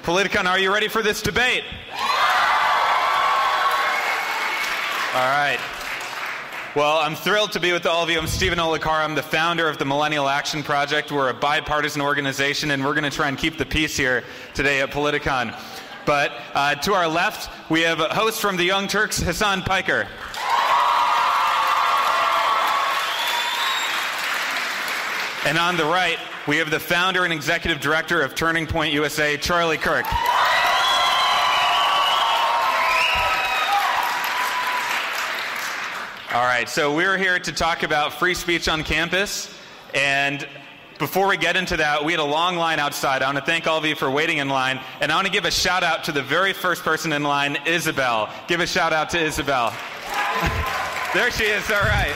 Politicon, are you ready for this debate? All right. Well, I'm thrilled to be with all of you. I'm Stephen Olakar. I'm the founder of the Millennial Action Project. We're a bipartisan organization, and we're going to try and keep the peace here today at Politicon. But to our left, we have a host from the Young Turks, Hasan Piker. And on the right, we have the founder and executive director of Turning Point USA, Charlie Kirk. All right, so we're here to talk about free speech on campus. And before we get into that, we had a long line outside. I want to thank all of you for waiting in line. And I want to give a shout out to the very first person in line, Isabel. Give a shout out to Isabel. There she is, all right.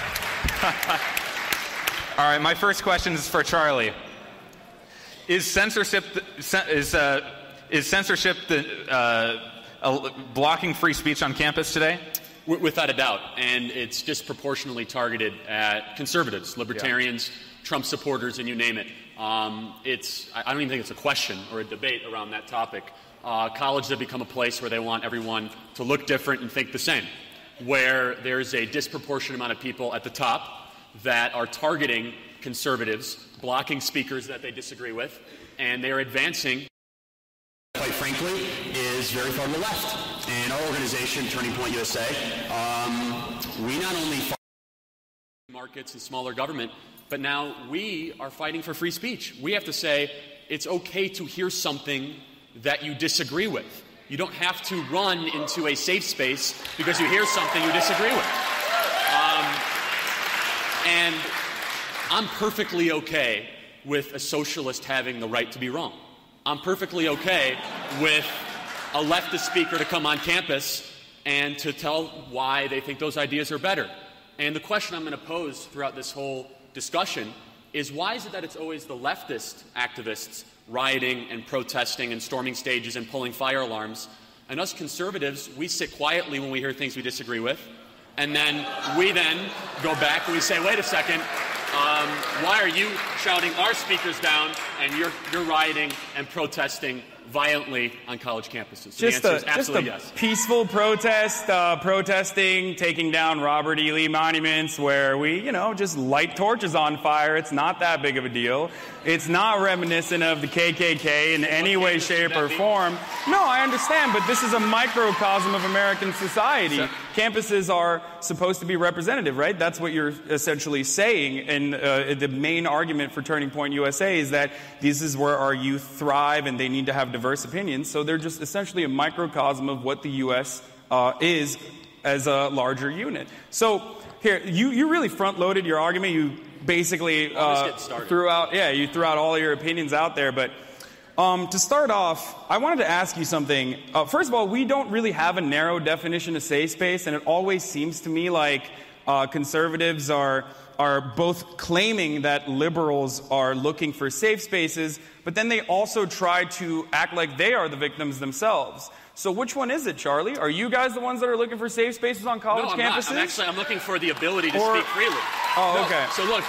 All right, my first question is for Charlie. Is censorship blocking free speech on campus today? Without a doubt, and it's disproportionately targeted at conservatives, libertarians, Trump supporters, and you name it. I don't even think it's a question or a debate around that topic. Colleges have become a place where they want everyone to look different and think the same, where there's a disproportionate amount of people at the top that are targeting conservatives, blocking speakers that they disagree with, and they're advancing, quite frankly, is very far to the left. And our organization, Turning Point USA, we not only fight markets and smaller government, but now we are fighting for free speech. We have to say it's okay to hear something that you disagree with. You don't have to run into a safe space because you hear something you disagree with. And I'm perfectly okay with a socialist having the right to be wrong. I'm perfectly okay with a leftist speaker to come on campus and to tell why they think those ideas are better. And the question I'm going to pose throughout this whole discussion is, why is it that it's always the leftist activists rioting and protesting and storming stages and pulling fire alarms, and us conservatives, we sit quietly when we hear things we disagree with, and then we go back and we say, wait a second, why are you shouting our speakers down and you're rioting and protesting violently on college campuses? So the answer is absolutely yes. Peaceful protest, protesting, taking down Robert E. Lee monuments where we, just light torches on fire. It's not that big of a deal. It's not reminiscent of the KKK in any way, shape, or form. No, I understand, but this is a microcosm of American society. Campuses are supposed to be representative, right? That's what you're essentially saying. And the main argument for Turning Point USA is that this is where our youth thrive and they need to have diverse opinions. So they're just essentially a microcosm of what the U.S. Is as a larger unit. So here, you really front-loaded your argument. You basically threw out all your opinions out there. But to start off, I wanted to ask you something. First of all, we don't really have a narrow definition of safe space, and it always seems to me like conservatives are both claiming that liberals are looking for safe spaces, but then they also try to act like they are the victims themselves. So which one is it, Charlie? Are you guys the ones that are looking for safe spaces on college campuses? No, I'm looking for the ability to speak freely. Okay. So look,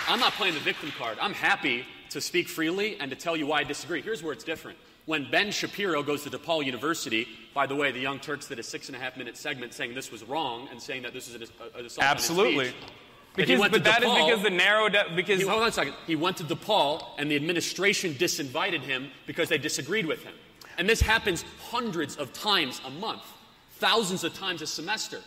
I'm not playing the victim card. I'm happy to speak freely and to tell you why I disagree. Here's where it's different. When Ben Shapiro goes to DePaul University, by the way, the Young Turks did a 6.5-minute segment saying this was wrong and saying that this is an assault absolutely. on his speech. But that is because the narrow... hold on a second. He went to DePaul, and the administration disinvited him because they disagreed with him. And this happens hundreds of times a month, thousands of times a semester.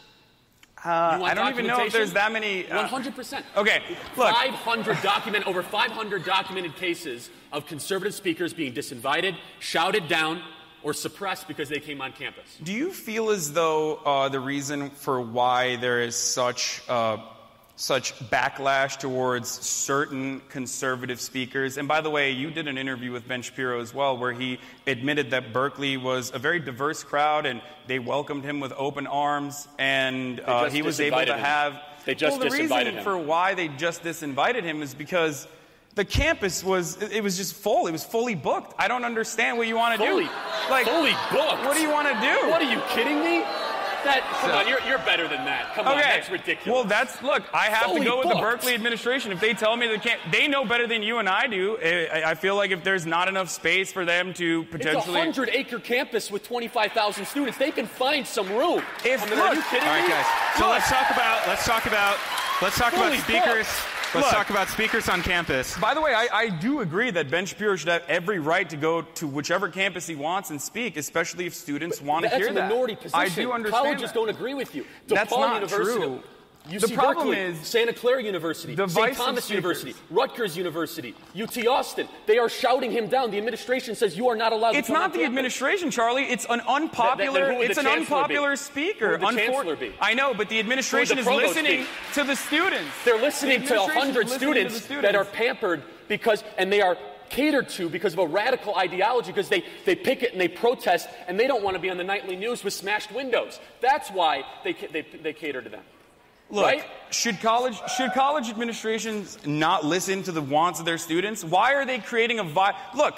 I don't even know if there's that many... 100%. Okay, look. Over 500 documented cases of conservative speakers being disinvited, shouted down, or suppressed because they came on campus. Do you feel as though the reason for why there is such backlash towards certain conservative speakers, and by the way, you did an interview with Ben Shapiro as well, where he admitted that Berkeley was a very diverse crowd and they welcomed him with open arms, and he was able to have... They just disinvited him. The reason for why they just disinvited him is because the campus was just full. It was fully booked. I don't understand what you want to do. Fully booked? What do you want to do? What, are you kidding me? Come on, you're better than that. Come on, that's ridiculous. Well, look, I have to go with the Berkeley administration. If they tell me they know better than you and I do. I feel like if there's not enough space for them to potentially... It's a 100-acre campus with 25,000 students. They can find some room. Are you kidding me? All right, guys. So let's talk about speakers. Let's talk about speakers on campus. By the way, I do agree that Ben Shapiro should have every right to go to whichever campus he wants and speak, especially if students want to hear that. That's a minority position. I do understand Colleges don't agree with you. That's DePaul not University, true. UC The problem Berkeley, is Santa Clara University, St. Thomas University, Rutgers University, UT Austin. They are shouting him down. The administration says you are not allowed to come on campus. It's not the administration, Charlie. It's an unpopular. It's an unpopular speaker. Who would the chancellor be? I know, but the administration is listening to the students. They're listening to 100 students that are pampered and they are catered to because of a radical ideology, because they picket and they protest, and they don't want to be on the nightly news with smashed windows. That's why they cater to them. Look, right? should college administrations not listen to the wants of their students? Why are they creating Look,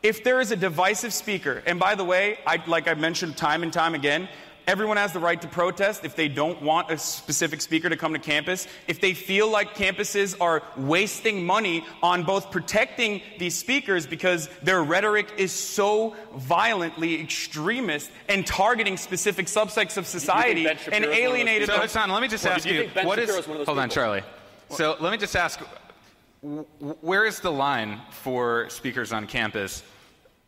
if there is a divisive speaker, and by the way, like I mentioned time and time again, everyone has the right to protest if they don't want a specific speaker to come to campus. If they feel like campuses are wasting money on both protecting these speakers because their rhetoric is so violently extremist and targeting specific subsects of society and alienated. So, Hasan, let me just ask you, hold on, Charlie. So let me just ask, where is the line for speakers on campus?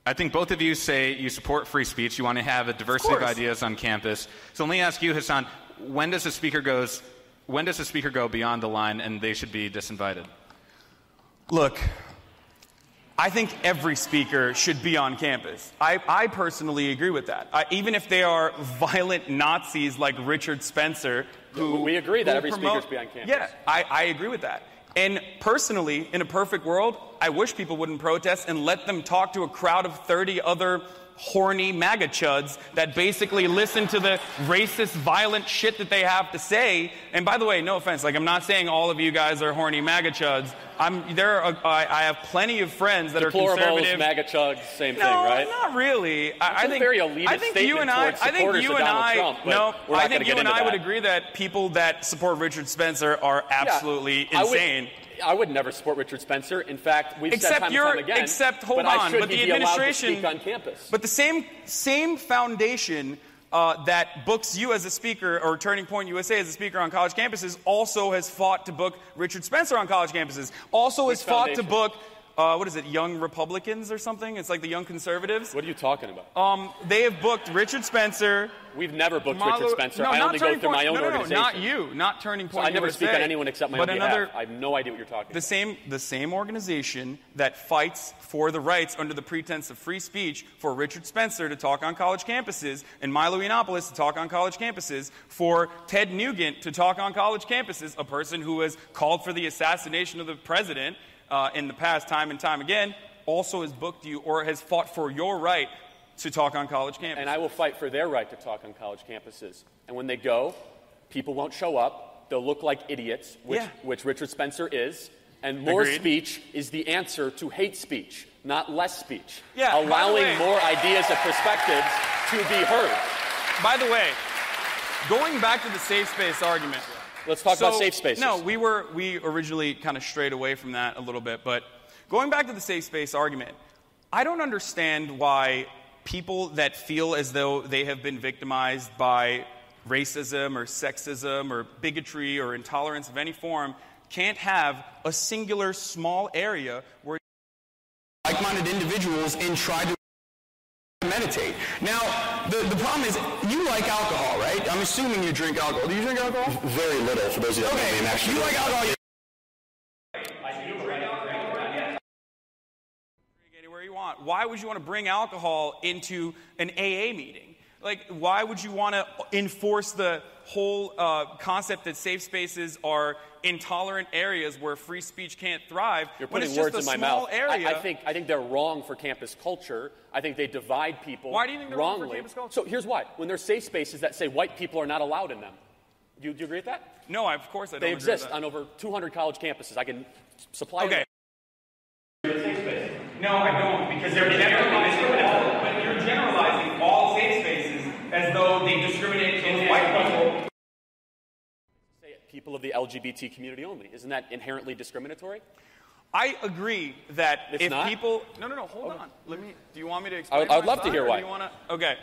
I think both of you say you support free speech. You want to have a diversity of ideas on campus. So let me ask you, Hasan, when does a speaker go beyond the line and they should be disinvited? Look, I think every speaker should be on campus. I personally agree with that. Even if they are violent Nazis like Richard Spencer, we agree that every speaker should be on campus. Yeah, I agree with that. And personally, in a perfect world, I wish people wouldn't protest and let them talk to a crowd of 30 other horny MAGA chuds that basically listen to the racist, violent shit that they have to say. And by the way, no offense, I'm not saying all of you guys are horny MAGA chuds. I have plenty of friends that are conservative. MAGA chuds, same thing, right? Not really. I think very elitist statement towards supporters of Donald Trump. I think you and I would agree that people that support Richard Spencer are absolutely insane. I would never support Richard Spencer. In fact, we've said time and time again. But the administration, speak on campus. But the same foundation that books you as a speaker, or Turning Point USA as a speaker on college campuses, also has fought to book Richard Spencer on college campuses. Also has fought to book, Young Republicans or something? It's like the Young Conservatives. What are you talking about? They have booked Richard Spencer. We've never booked Richard Spencer. I only go through my own organization. Not you. Not Turning Point USA. I never speak on anyone except my own behalf. I have no idea what you're talking about. The same organization that fights for the rights under the pretense of free speech for Richard Spencer to talk on college campuses, and Milo Yiannopoulos to talk on college campuses, for Ted Nugent to talk on college campuses, a person who has called for the assassination of the president in the past time and time again, also has booked you or has fought for your right to talk on college campuses. And I will fight for their right to talk on college campuses. And when they go, people won't show up. They'll look like idiots, which Richard Spencer is. And more speech is the answer to hate speech, not less speech. Yeah, allowing more ideas and perspectives to be heard. By the way, going back to the safe space argument. Let's talk about safe spaces. No, we originally kind of strayed away from that a little bit. But going back to the safe space argument, I don't understand why people that feel as though they have been victimized by racism or sexism or bigotry or intolerance of any form can't have a singular small area where like-minded individuals and try to meditate. Now, the problem is, you like alcohol, right? I'm assuming you drink alcohol. Do you drink alcohol? Very little, for those of you that know me. Actually, you like alcohol. Where you want. Why would you want to bring alcohol into an AA meeting? Why would you want to enforce the whole concept that safe spaces are intolerant areas where free speech can't thrive? You're putting words in my mouth. I think they're wrong for campus culture. I think they divide people. Why do you think they're wrong for campus culture? So here's why. When there's safe spaces that say white people are not allowed in them, do you agree with that? No, of course I don't. They exist on over 200 college campuses. I can supply. Okay. No, I don't, because they're generalizing, but you're generalizing all safe spaces as though they discriminate against white LGBT community only. Isn't that inherently discriminatory? I agree that It's if not? people... No, hold on. Do you want me to explain I would love my to side, hear or why. do you wanna, okay.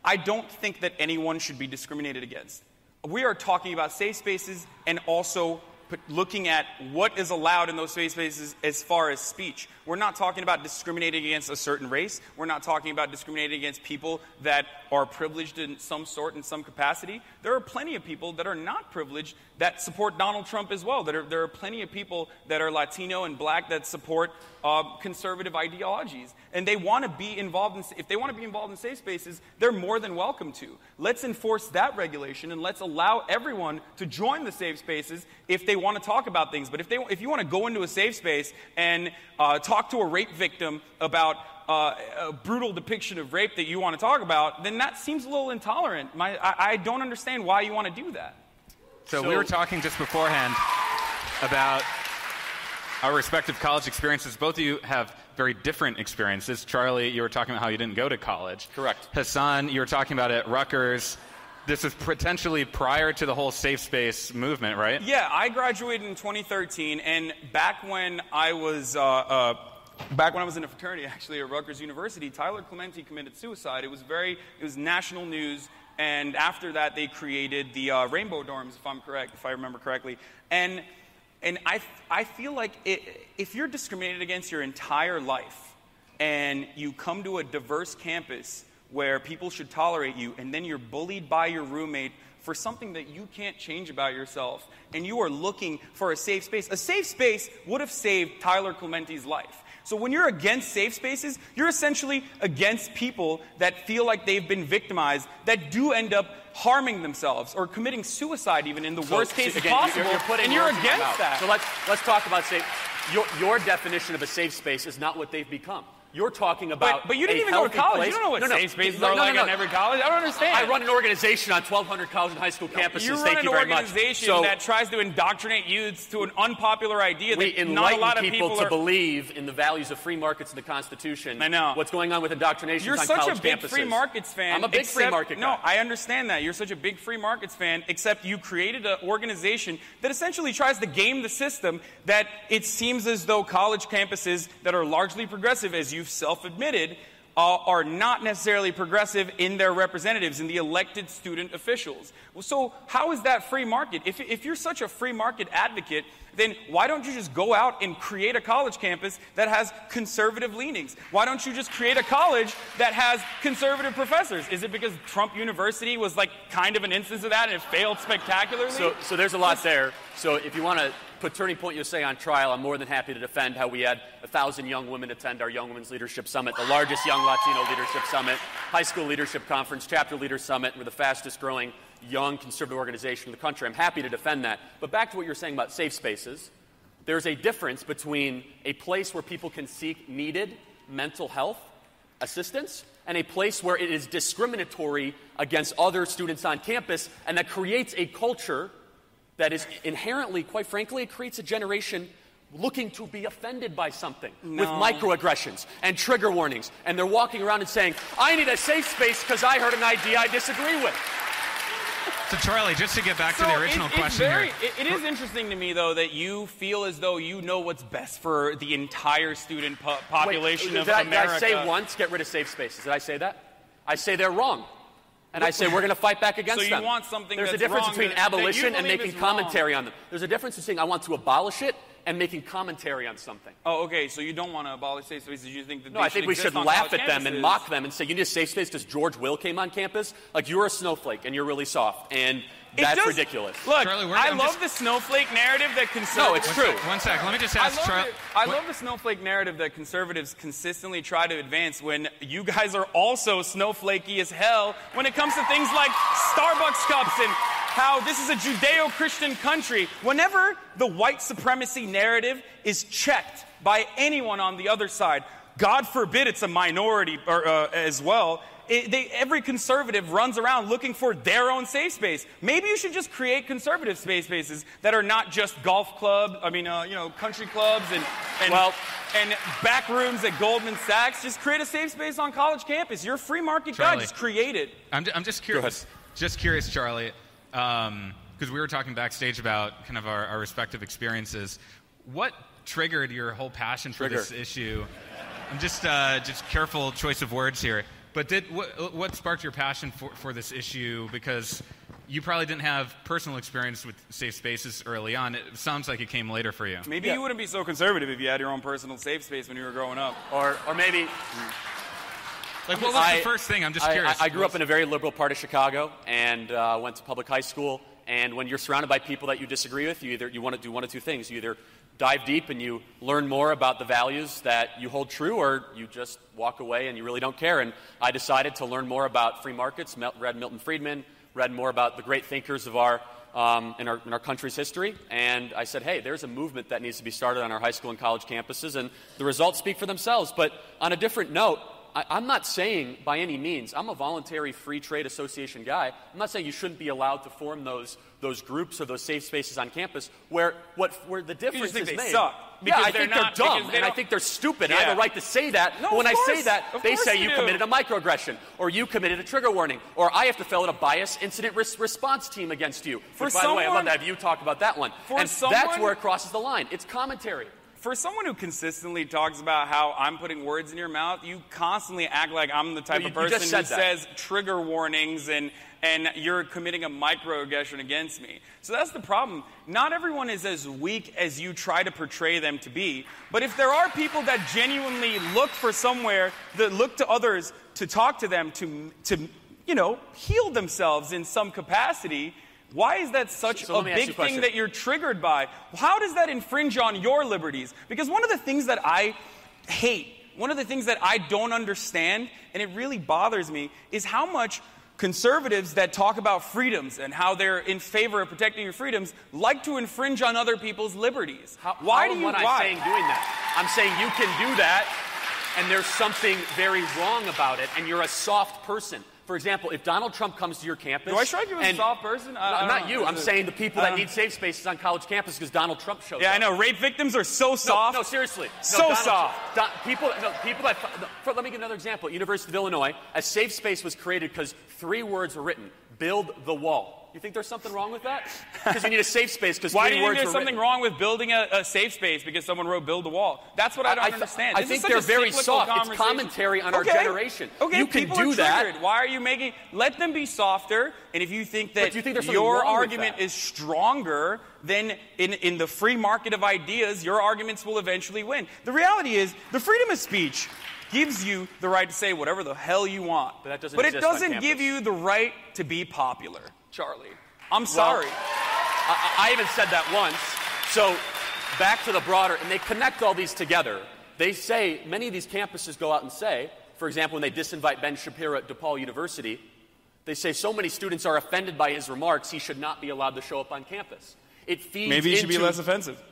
I don't think that anyone should be discriminated against. We are talking about safe spaces and also looking at what is allowed in those safe spaces as far as speech. We're not talking about discriminating against a certain race. We're not talking about discriminating against people that are privileged in some sort, in some capacity. There are plenty of people that are not privileged that support Donald Trump as well. There are plenty of people that are Latino and black that support conservative ideologies. And they want to be involved if they want to be involved in safe spaces, they're more than welcome to. Let's enforce that regulation and let's allow everyone to join the safe spaces if they want to talk about things. But if you want to go into a safe space and talk to a rape victim about a brutal depiction of rape that you want to talk about, then that seems a little intolerant. I don't understand why you want to do that. So we were talking just beforehand about our respective college experiences. Both of you have very different experiences. Charlie, you were talking about how you didn't go to college. Correct. Hasan, you were talking about at Rutgers. This was potentially prior to the whole safe space movement, right? Yeah, I graduated in 2013, and back when I was in a fraternity, actually, at Rutgers University, Tyler Clementi committed suicide. It was national news, and after that, they created the Rainbow Dorms, if I remember correctly. And I feel like if you're discriminated against your entire life, and you come to a diverse campus where people should tolerate you, and then you're bullied by your roommate for something that you can't change about yourself, and you are looking for a safe space would have saved Tyler Clementi's life. So when you're against safe spaces, you're essentially against people that feel like they've been victimized, that do end up harming themselves or committing suicide even in the worst cases possible, and you're against that. So let's talk about safe. Your definition of a safe space is not what they've become. You're talking about but you didn't even go to college. Place. You don't know what safe spaces are like in every college. I don't understand. I run an organization on 1,200 college and high school campuses. You Thank run you an very much. organization that tries to indoctrinate youths to an unpopular idea that not a lot of people to believe in the values of free markets and the Constitution. I know. What's going on with indoctrination You're on college campuses. such a big free markets fan. I'm a big free market guy. No, I understand that. You're such a big free markets fan, except you created an organization that essentially tries to game the system, that it seems as though college campuses that are largely progressive, as you've self-admitted, are not necessarily progressive in their representatives, in the elected student officials. So how is that free market? If you're such a free market advocate, then why don't you just go out and create a college campus that has conservative leanings? Why don't you just create a college that has conservative professors? Is it because Trump University was like kind of an instance of that and it failed spectacularly? So there's a lot there. So if you want to put Turning Point USA on trial, I'm more than happy to defend how we had 1,000 young women attend our Young Women's Leadership Summit, the largest young Latino leadership summit, high school leadership conference, chapter leader summit. We're the fastest growing young conservative organization in the country. I'm happy to defend that. But back to what you were saying about safe spaces, there's a difference between a place where people can seek needed mental health assistance and a place where it is discriminatory against other students on campus, and that creates a culture that is inherently, quite frankly, it creates a generation looking to be offended by something with microaggressions and trigger warnings. And they're walking around and saying, I need a safe space because I heard an idea I disagree with. So, Charlie, just to get back to the original question here. It is interesting to me, though, that you feel as though you know what's best for the entire student population of America. Did I say once, get rid of safe spaces? Did I say that? I say they're wrong. And I say we're going to fight back against them. So you want something There's that's a difference wrong between that abolition you and making commentary on them. There's a difference between I want to abolish it and making commentary on something. Oh, okay. So you don't want to abolish safe spaces. You think that No, I think we should laugh at them and mock them and say, you need a safe space because George Will came on campus? Like, you're a snowflake and you're really soft. And that's ridiculous. Look, Charlie, I love the snowflake narrative that conservatives... No, it's true. One sec. Let me just ask Charlie. I love the snowflake narrative that conservatives consistently try to advance when you guys are also snowflakey as hell when it comes to things like Starbucks cups and how this is a Judeo-Christian country. Whenever the white supremacy narrative is checked by anyone on the other side, God forbid it's a minority as well, every conservative runs around looking for their own safe space. Maybe you should just create conservative safe spaces that are not just golf clubs, country clubs and back rooms at Goldman Sachs. Just create a safe space on college campus. You're a free market guy. Just create it. I'm just curious. Just curious, Charlie. because we were talking backstage about kind of our respective experiences. What triggered your whole passion for this issue? I'm just careful choice of words here. But what sparked your passion for this issue? Because you probably didn't have personal experience with safe spaces early on. It sounds like it came later for you. Maybe you wouldn't be so conservative if you had your own personal safe space when you were growing up. Or maybe... Like, what was the first thing? I'm just curious. I grew up in a very liberal part of Chicago and went to public high school. And when you're surrounded by people that you disagree with, you want to do one of two things. You either dive deep and you learn more about the values that you hold true, or you just walk away and you really don't care. And I decided to learn more about free markets, read Milton Friedman, read more about the great thinkers of in our country's history, and I said, hey, there's a movement that needs to be started on our high school and college campuses, and the results speak for themselves. But on a different note, I'm not saying by any means, I'm a voluntary free trade association guy. I'm not saying you shouldn't be allowed to form those groups or those safe spaces on campus where the difference is made. Suck. Yeah, I think they're dumb, and I think they're stupid. Yeah. I have a right to say that. No, but when I say course. that, they say you committed a microaggression, or you committed a trigger warning, or I have to fill out a bias incident response team against you. Which, by the way, I'd love to have you talk about that one. And that's where it crosses the line. It's commentary. For someone who consistently talks about how I'm putting words in your mouth, you constantly act like I'm the type of person who says trigger warnings and you're committing a microaggression against me. So that's the problem. Not everyone is as weak as you try to portray them to be. But if there are people that genuinely look for somewhere, that look to others to talk to them, to heal themselves in some capacity, why is that such a big thing that you're triggered by? How does that infringe on your liberties? Because one of the things that I hate, one of the things that I don't understand, and it really bothers me, is how much conservatives that talk about freedoms and how they're in favor of protecting your freedoms like to infringe on other people's liberties. Why? I'm saying doing that? I'm saying you can do that, and there's something very wrong about it, and you're a soft person. For example, if Donald Trump comes to your campus... Do I strike you as a soft person? Not you. I'm saying the people that need safe spaces on college campus because Donald Trump shows up. Yeah, I know. Rape victims are so soft. No, seriously. Soft. Let me give another example. At University of Illinois, a safe space was created because 3 words were written. Build the wall. You think there's something wrong with that? Because you need a safe space because 3 words were written. Why do you think there's something wrong with building a safe space because someone wrote build the wall? That's what I don't understand. I think they're very soft. It's commentary on our generation. Okay, you can do that. Why are you making... Let them be softer, and if you think that your argument is stronger, then in the free market of ideas, your arguments will eventually win. The reality is, the freedom of speech gives you the right to say whatever the hell you want. But it doesn't give you the right to be popular, Charlie. I'm sorry. I even said that once. So back to the broader, and they connect all these together. They say, many of these campuses go out and say, for example, when they disinvite Ben Shapiro at DePaul University, they say so many students are offended by his remarks, he should not be allowed to show up on campus. It feeds Maybe he should be less offensive.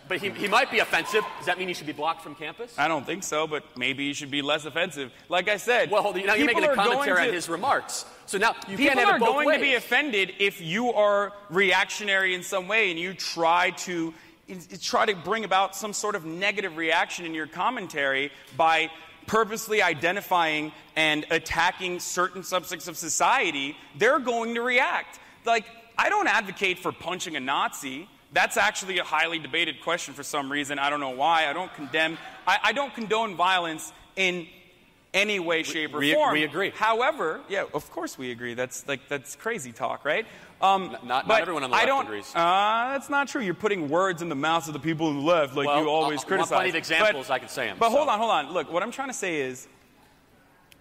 But he might be offensive. Does that mean he should be blocked from campus? I don't think so, but maybe he should be less offensive. Like I said, well, now you're making a commentary on his remarks. So now you can't have it both ways. People are going to be offended if you are reactionary in some way and you try to bring about some sort of negative reaction in your commentary by purposely identifying and attacking certain subsects of society. They're going to react. Like, I don't advocate for punching a Nazi. That's actually a highly debated question for some reason. I don't know why. I don't condone violence in any way, shape, or form. We agree. However, yeah, of course we agree. That's crazy talk, right? Not everyone on the left agrees. That's not true. You're putting words in the mouths of the people on the left, like you always criticize. Plenty of examples I could say them. But hold on. Look, what I'm trying to say is,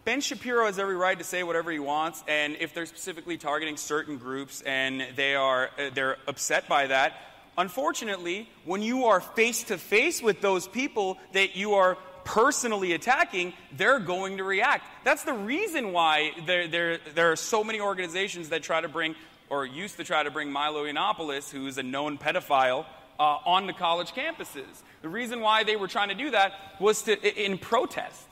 Ben Shapiro has every right to say whatever he wants, and if they're specifically targeting certain groups and they're upset by that, unfortunately, when you are face-to-face with those people that you are personally attacking, they're going to react. That's the reason why there are so many organizations that try to bring, or used to try to bring, Milo Yiannopoulos, who is a known pedophile, onto college campuses. The reason why they were trying to do that was in protest.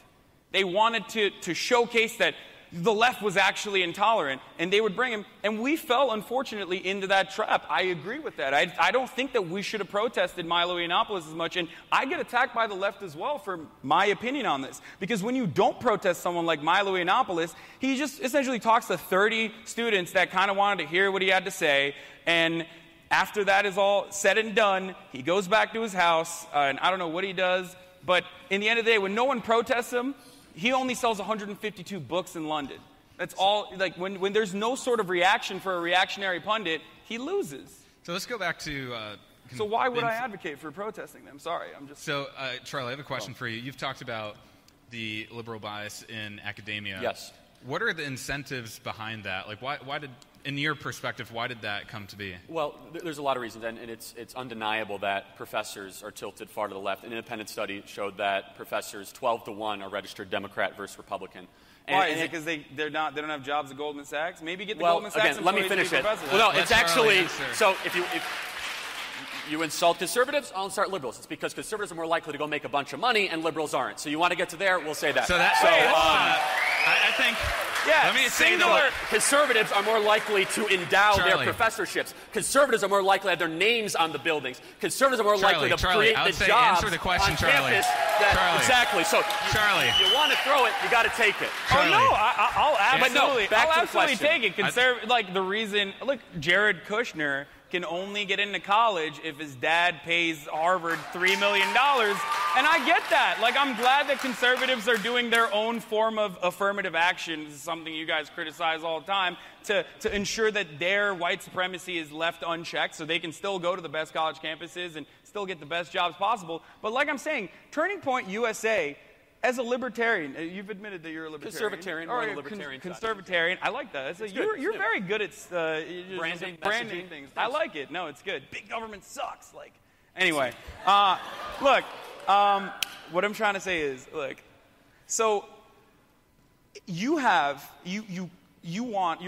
They wanted to showcase that the left was actually intolerant, and they would bring him, and we fell, unfortunately, into that trap. I agree with that. I don't think that we should have protested Milo Yiannopoulos as much, and I get attacked by the left as well for my opinion on this, because when you don't protest someone like Milo Yiannopoulos, he just essentially talks to 30 students that kind of wanted to hear what he had to say, and after that is all said and done, he goes back to his house, and I don't know what he does, but in the end of the day, when no one protests him, he only sells 152 books in London. That's all. Like when there's no sort of reaction for a reactionary pundit, he loses. So let's go back to. So why would I advocate for protesting them? Sorry, I'm just. So Charlie, I have a question for you. You've talked about the liberal bias in academia. Yes. What are the incentives behind that? Like, why did, in your perspective, why did that come to be? Well, there's a lot of reasons, and it's undeniable that professors are tilted far to the left. An independent study showed that professors 12-1 are registered Democrat versus Republican. Why? Is it because they don't have jobs at Goldman Sachs? Maybe get the well, Goldman Sachs again, let me employees finish to be it. professors. Well, no, it's actually so. If you insult conservatives, I'll insult liberals. It's because conservatives are more likely to go make a bunch of money, and liberals aren't. So you want to get to there? We'll say that. So I think. Yeah, let me say that conservatives are more likely to endow their professorships. Conservatives are more likely to have their names on the buildings. Conservatives are more likely to create the jobs answer the question, on Charlie. campus. Exactly. So you want to throw it, you got to take it. Charlie. Oh no, I'll absolutely, I'll absolutely take it. Like the reason, look, Jared Kushner can only get into college if his dad pays Harvard $3 million. And I get that. Like, I'm glad that conservatives are doing their own form of affirmative action. This is something you guys criticize all the time, to ensure that their white supremacy is left unchecked so they can still go to the best college campuses and still get the best jobs possible. But like I'm saying, Turning Point USA, as a libertarian, you've admitted that you're a libertarian. Conservatarian, or a libertarian. Conservatarian. I like that. You're very good at branding things. I like it. No, it's good. Big government sucks. Like, anyway, look. What I'm trying to say is, look. So you're a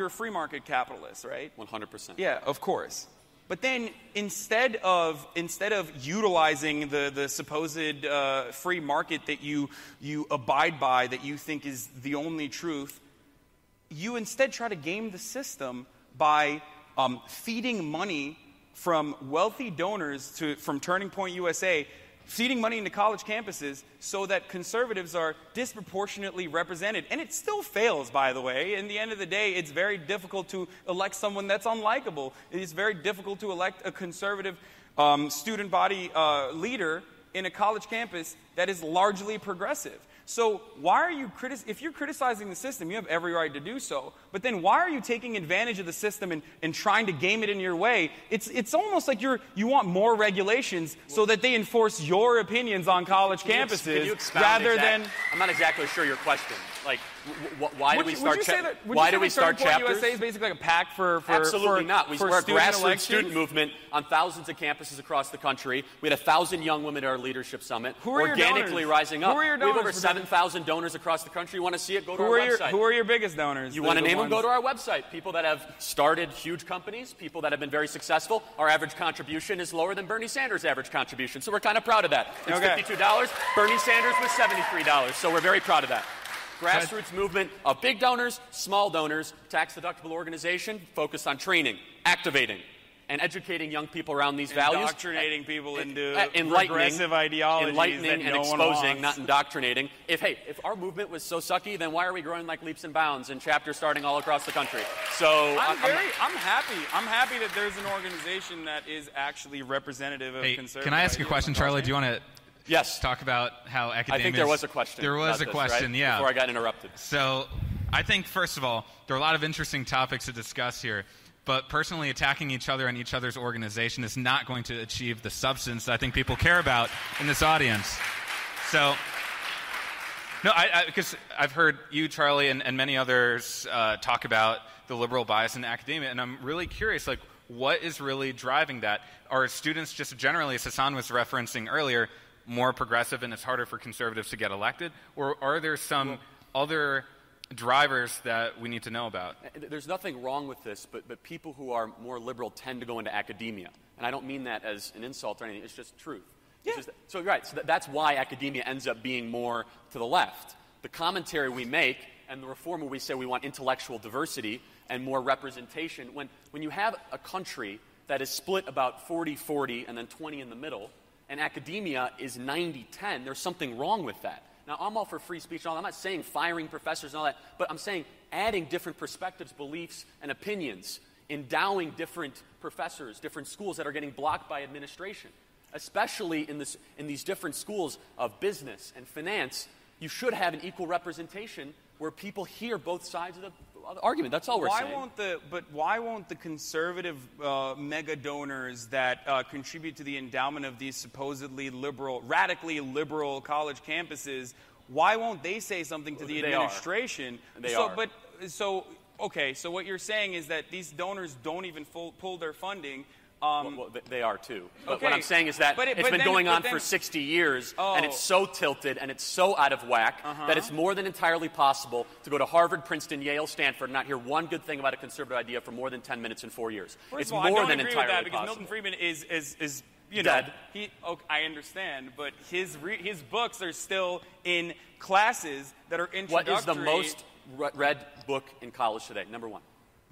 free market capitalist, right? 100%. Yeah, of course. But then instead of utilizing the supposed free market that you abide by, that you think is the only truth, you instead try to game the system by feeding money from wealthy donors from Turning Point USA, feeding money into college campuses so that conservatives are disproportionately represented. And it still fails, by the way. In the end of the day, it's very difficult to elect someone that's unlikable. It's very difficult to elect a conservative student body leader in a college campus that is largely progressive. So why are you if you're criticizing the system, you have every right to do so. But then why are you taking advantage of the system and trying to game it in your way? It's almost like you want more regulations so that they enforce your opinions on college campuses rather than. I'm not exactly sure your question. Like, why do we start? Why do we start chapters? USA is basically like a pack for absolutely not. We're a grassroots student movement movement on thousands of campuses across the country. We had 1,000 young women at our leadership summit, Who are organically rising up. Who are your we have over donors 7,000 donors across the country. You want to see it? Go to our website. Who are your biggest donors? You want to name them? Go to our website. People that have started huge companies, people that have been very successful. Our average contribution is lower than Bernie Sanders' average contribution, so we're kind of proud of that. It's $52. Bernie Sanders was $73, so we're very proud of that. Grassroots movement of big donors, small donors, tax-deductible organization focused on training, activating, and educating young people around these values. Indoctrinating people into progressive ideologies. Enlightening and no exposing, not indoctrinating. If our movement was so sucky, then why are we growing like leaps and bounds and chapters starting all across the country? So I'm happy. I'm happy that there's an organization that is actually representative of conservative. Can I ask you a question, Charlie? Do you want to? Yes. Talk about how academia. I think there was a question. There was a question, right? yeah. Before I got interrupted. So I think, first of all, there are a lot of interesting topics to discuss here. But personally attacking each other and each other's organization is not going to achieve the substance that I think people care about in this audience. So, no, because I've heard you, Charlie, and many others talk about the liberal bias in academia, and I'm really curious, like, what is really driving that? Are students just generally, as Hasan was referencing earlier, more progressive and it's harder for conservatives to get elected? Or are there some other drivers that we need to know about? There's nothing wrong with this, but people who are more liberal tend to go into academia. And I don't mean that as an insult or anything. It's just truth. Yeah. So that's why academia ends up being more to the left. The commentary we make and the reform where we say we want intellectual diversity and more representation. When you have a country that is split about 40-40 and then 20 in the middle, and academia is 90-10, there's something wrong with that. Now, I'm all for free speech and all that. I'm not saying firing professors and all that, but I'm saying adding different perspectives, beliefs, and opinions, endowing different professors, different schools that are getting blocked by administration, especially in these different schools of business and finance. You should have an equal representation where people hear both sides of the argument. That's all we're saying. Why won't the conservative mega donors that contribute to the endowment of these supposedly liberal, radically liberal college campuses, why won't they say something to the administration? Okay, so what you're saying is that these donors don't even pull their funding. Well, they are too. But okay. What I'm saying is that it's been going on for 60 years, and it's so tilted and it's so out of whack that it's more than entirely possible to go to Harvard, Princeton, Yale, Stanford, and not hear one good thing about a conservative idea for more than 10 minutes in 4 years. It's more than entirely possible. I don't agree with that because possible. Milton Friedman is dead. I understand, but his books are still in classes that are introductory. What is the most read book in college today? Number one.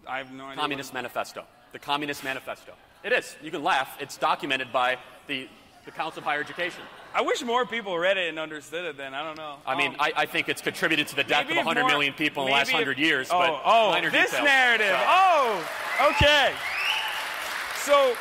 I have no idea. Communist Manifesto. The Communist Manifesto. It is. You can laugh. It's documented by the Council of Higher Education. I wish more people read it and understood it then. I don't know. I mean, I think it's contributed to the death of 100 million people in the last 100 years. But minor this details. narrative. Okay. So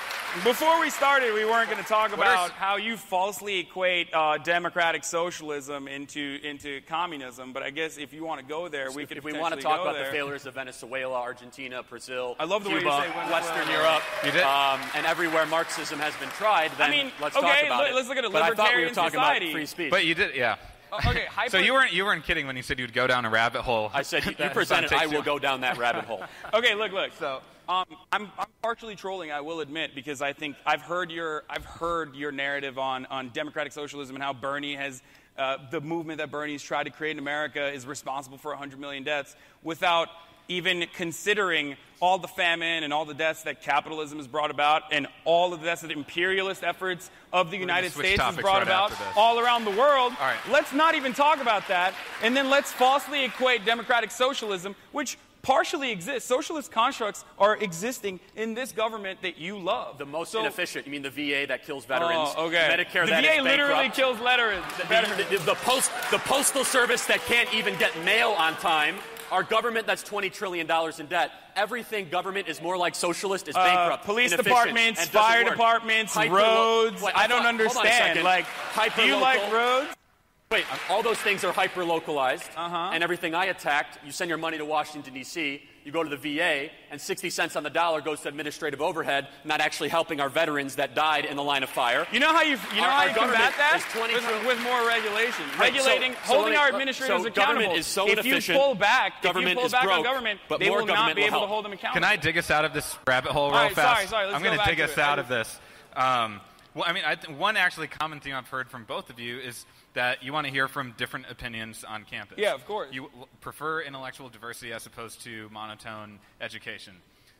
before we started, we weren't going to talk about how you falsely equate democratic socialism into communism. But I guess if you want to go there, we could. If we want to talk about the failures of Venezuela, Argentina, Brazil, I love the Cuba, way you say Venezuela. Western Europe, and everywhere Marxism has been tried, then let's talk about it. Let's look at a but libertarian I thought we were talking society. about free speech. But you did, yeah. Okay, so you weren't kidding when you said you'd go down a rabbit hole. I said you presented. I will go down that rabbit hole. Okay, look. So I'm partially trolling, I will admit, because I think I've heard your narrative on democratic socialism and how Bernie has the movement that Bernie's tried to create in America is responsible for 100 million deaths without even considering all the famine and all the deaths that capitalism has brought about and all of the deaths that imperialist efforts of the United States has brought about all around the world. All right. Let's not even talk about that. And then let's falsely equate democratic socialism, which partially exists. Socialist constructs are existing in this government that you love. The most inefficient. You mean the VA that kills veterans? Oh, okay. Medicare the that VA is literally bankrupt. kills veterans. The postal service that can't even get mail on time. Our government that's $20 trillion in debt. Everything government is more like socialist is bankrupt. Police inefficient, departments, and fire doesn't work. roads. I don't understand. Do you like roads? Wait, all those things are hyper-localized, and everything I attacked, you send your money to Washington, D.C., you go to the VA, and 60 cents on the dollar goes to administrative overhead, not actually helping our veterans that died in the line of fire. You know how you combat that? With more regulation. Regulating, holding our administrators accountable. Government is so inefficient. If you pull back on government, but they will not be able to hold them accountable. Can I dig us out of this rabbit hole real fast? Sorry, I'm going to dig us out of this. Well, I mean, one actually common thing I've heard from both of you is that you want to hear from different opinions on campus. Yeah, of course. You prefer intellectual diversity as opposed to monotone education.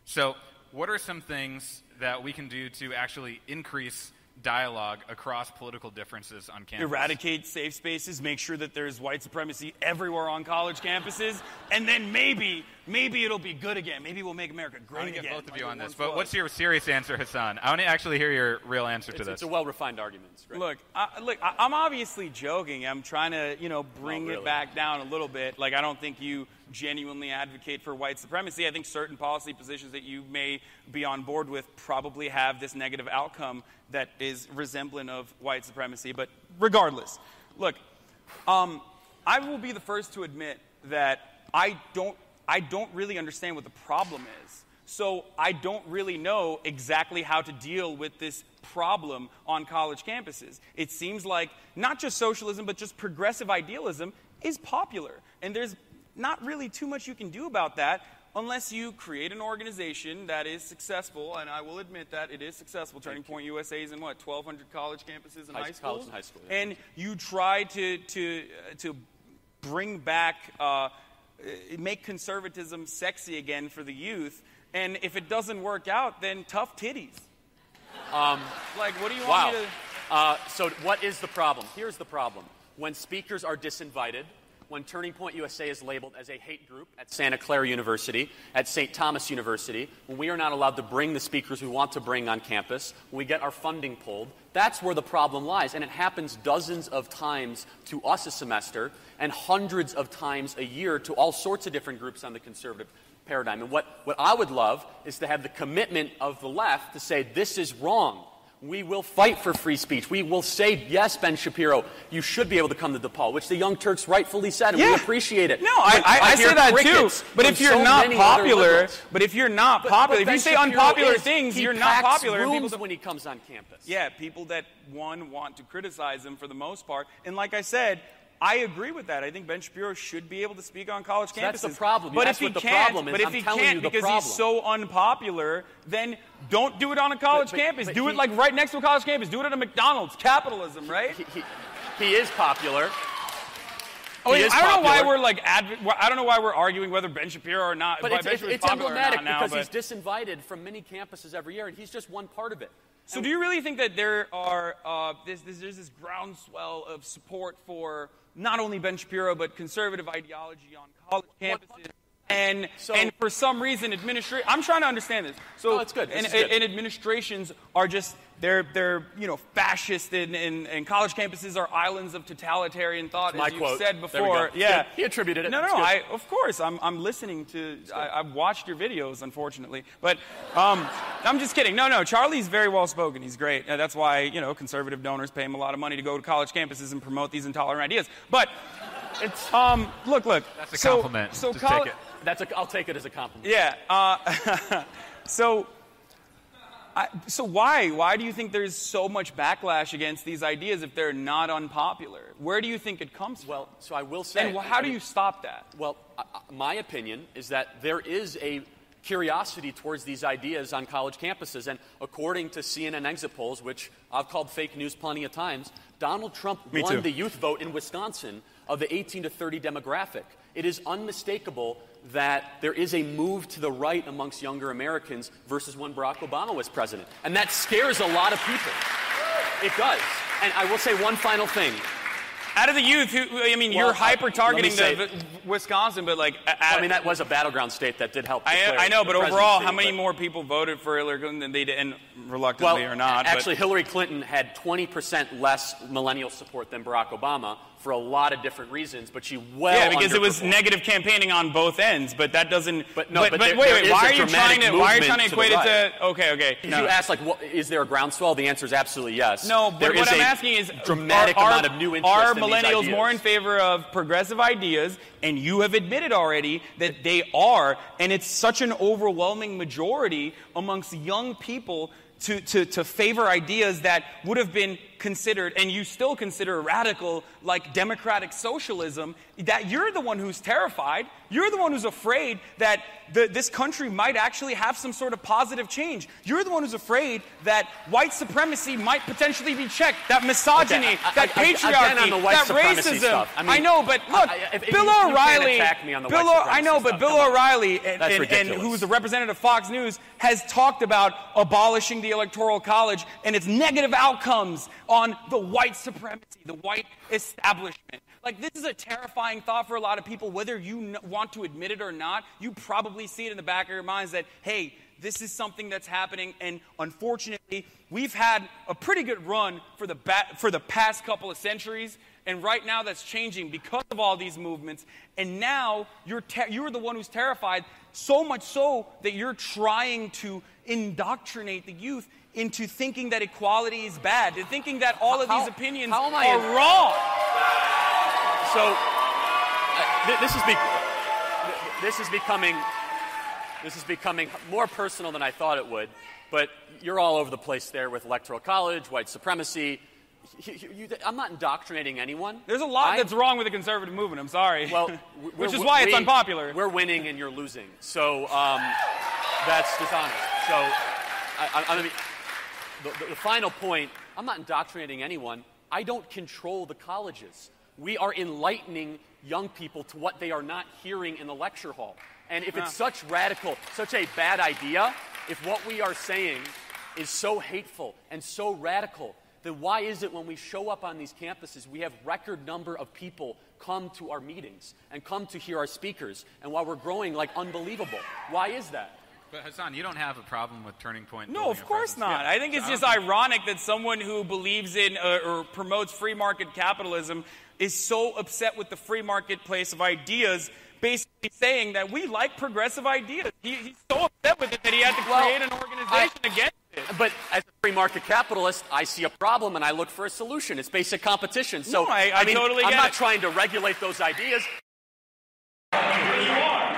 So what are some things that we can do to actually increase dialogue across political differences on campus? Eradicate safe spaces, make sure that there's white supremacy everywhere on college campuses, and then maybe it'll be good again. Maybe we'll make America great again. I want to get both of you on this, but what's your serious answer, Hassan? I want to actually hear your real answer to this. It's a well-refined argument. Look, I'm obviously joking. I'm trying to, bring it back down a little bit. Like, I don't think you genuinely advocate for white supremacy. I think certain policy positions that you may be on board with probably have this negative outcome that is resemblant of white supremacy. But regardless, look, I will be the first to admit that I don't really understand what the problem is. So I don't really know exactly how to deal with this problem on college campuses. It seems like not just socialism, but just progressive idealism is popular. And there's not really too much you can do about that unless you create an organization that is successful, and I will admit that it is successful. Turning Point USA is in 1,200 college campuses and high schools? College and high school, yeah. And you try to bring back, make conservatism sexy again for the youth, and if it doesn't work out, then tough titties. What do you want me to... So what is the problem? Here's the problem. When speakers are disinvited, when Turning Point USA is labeled as a hate group at Santa Clara University, at St. Thomas University, when we are not allowed to bring the speakers we want to bring on campus, when we get our funding pulled, that's where the problem lies. And it happens dozens of times to us a semester and hundreds of times a year to all sorts of different groups on the conservative paradigm. And what I would love is to have the commitment of the left to say, this is wrong. We will fight for free speech. We will say, yes, Ben Shapiro, you should be able to come to DePaul, which the Young Turks rightfully said, and we appreciate it. No, I say that too. But if you're not popular, if you say unpopular things, you're not popular. He packs rooms when he comes on campus. Yeah, people that, want to criticize him for the most part. And like I said, I agree with that. I think Ben Shapiro should be able to speak on college campuses. That's the problem. But if he can't, because he's so unpopular, then don't do it on a college campus. Do it like right next to a college campus. Do it at a McDonald's. Capitalism, right? He is popular. I don't know why we're arguing whether Ben Shapiro or not. But it's emblematic because he's disinvited from many campuses every year, and he's just one part of it. So do you really think that there are there's this groundswell of support for not only Ben Shapiro but conservative ideology on college campuses? And for some reason, I'm trying to understand this. So no, it's good. And administrations are just they're fascist, and college campuses are islands of totalitarian thought, as you said before. Yeah, he attributed it. No, of course, I'm listening to. I've watched your videos, unfortunately, but I'm just kidding. No, Charlie's very well spoken. He's great. That's why conservative donors pay him a lot of money to go to college campuses and promote these intolerant ideas. But it's look. That's a compliment. So just take it. I'll take it as a compliment. Yeah. So why do you think there's so much backlash against these ideas if they're not unpopular? Where do you think it comes from? Well, so I will say. And how do you stop that? Well, my opinion is that there is a curiosity towards these ideas on college campuses. And according to CNN exit polls, which I've called fake news plenty of times, Donald Trump won the youth vote in Wisconsin of the 18 to 30 demographic. It is unmistakable that there is a move to the right amongst younger Americans versus when Barack Obama was president. And that scares a lot of people. It does. And I will say one final thing. Out of the youth, you're hyper-targeting Wisconsin, but that was a battleground state that did help. I know, but overall, how many more people voted for Hillary Clinton than they did, and reluctantly or not? Actually, Hillary Clinton had 20% less millennial support than Barack Obama for a lot of different reasons, but she because it was negative campaigning on both ends, but that doesn't. Wait, why are you trying to equate it to? Okay. You asked is there a groundswell? The answer is absolutely yes. No, but what I'm asking is, dramatic amount of new interest are in these millennials ideas more in favor of progressive ideas? And you have admitted already that they are, and it's such an overwhelming majority amongst young people to favor ideas that would have been considered, and you still consider radical, like democratic socialism, that you're the one who's terrified. You're the one who's afraid that this country might actually have some sort of positive change. You're the one who's afraid that white supremacy might potentially be checked, that misogyny, that patriarchy, that racism. I know, but look, Bill O'Reilly, Bill O'Reilly, and who's a representative of Fox News, has talked about abolishing the Electoral College and its negative outcomes on the white supremacy, the white establishment. This is a terrifying thought for a lot of people, whether you want to admit it or not. You probably see it in the back of your minds that, hey, this is something that's happening, and unfortunately, we've had a pretty good run for the past couple of centuries, and right now that's changing because of all these movements, and now you're the one who's terrified, so much so that you're trying to indoctrinate the youth into thinking that equality is bad, to thinking that all of these opinions are wrong. So this is becoming more personal than I thought it would. But you're all over the place there with Electoral College, white supremacy. I'm not indoctrinating anyone. There's a lot that's wrong with the conservative movement. I'm sorry. Well, which is why it's unpopular. We're winning and you're losing. So that's dishonest. So the final point, I'm not indoctrinating anyone. I don't control the colleges. We are enlightening young people to what they are not hearing in the lecture hall. And if it's such a bad idea, if what we are saying is so hateful and so radical, then why is it when we show up on these campuses, we have record number of people come to our meetings and come to hear our speakers, and why we're growing like unbelievable. Why is that? But Hasan, you don't have a problem with Turning Point? No, of course not. I think it's just ironic that someone who believes in or promotes free market capitalism is so upset with the free marketplace of ideas, basically saying that we like progressive ideas. He's so upset with it that he had to create an organization against it. But as a free market capitalist, I see a problem and I look for a solution. It's basic competition. So no, I mean, totally get I'm not it. trying to regulate those ideas. You are.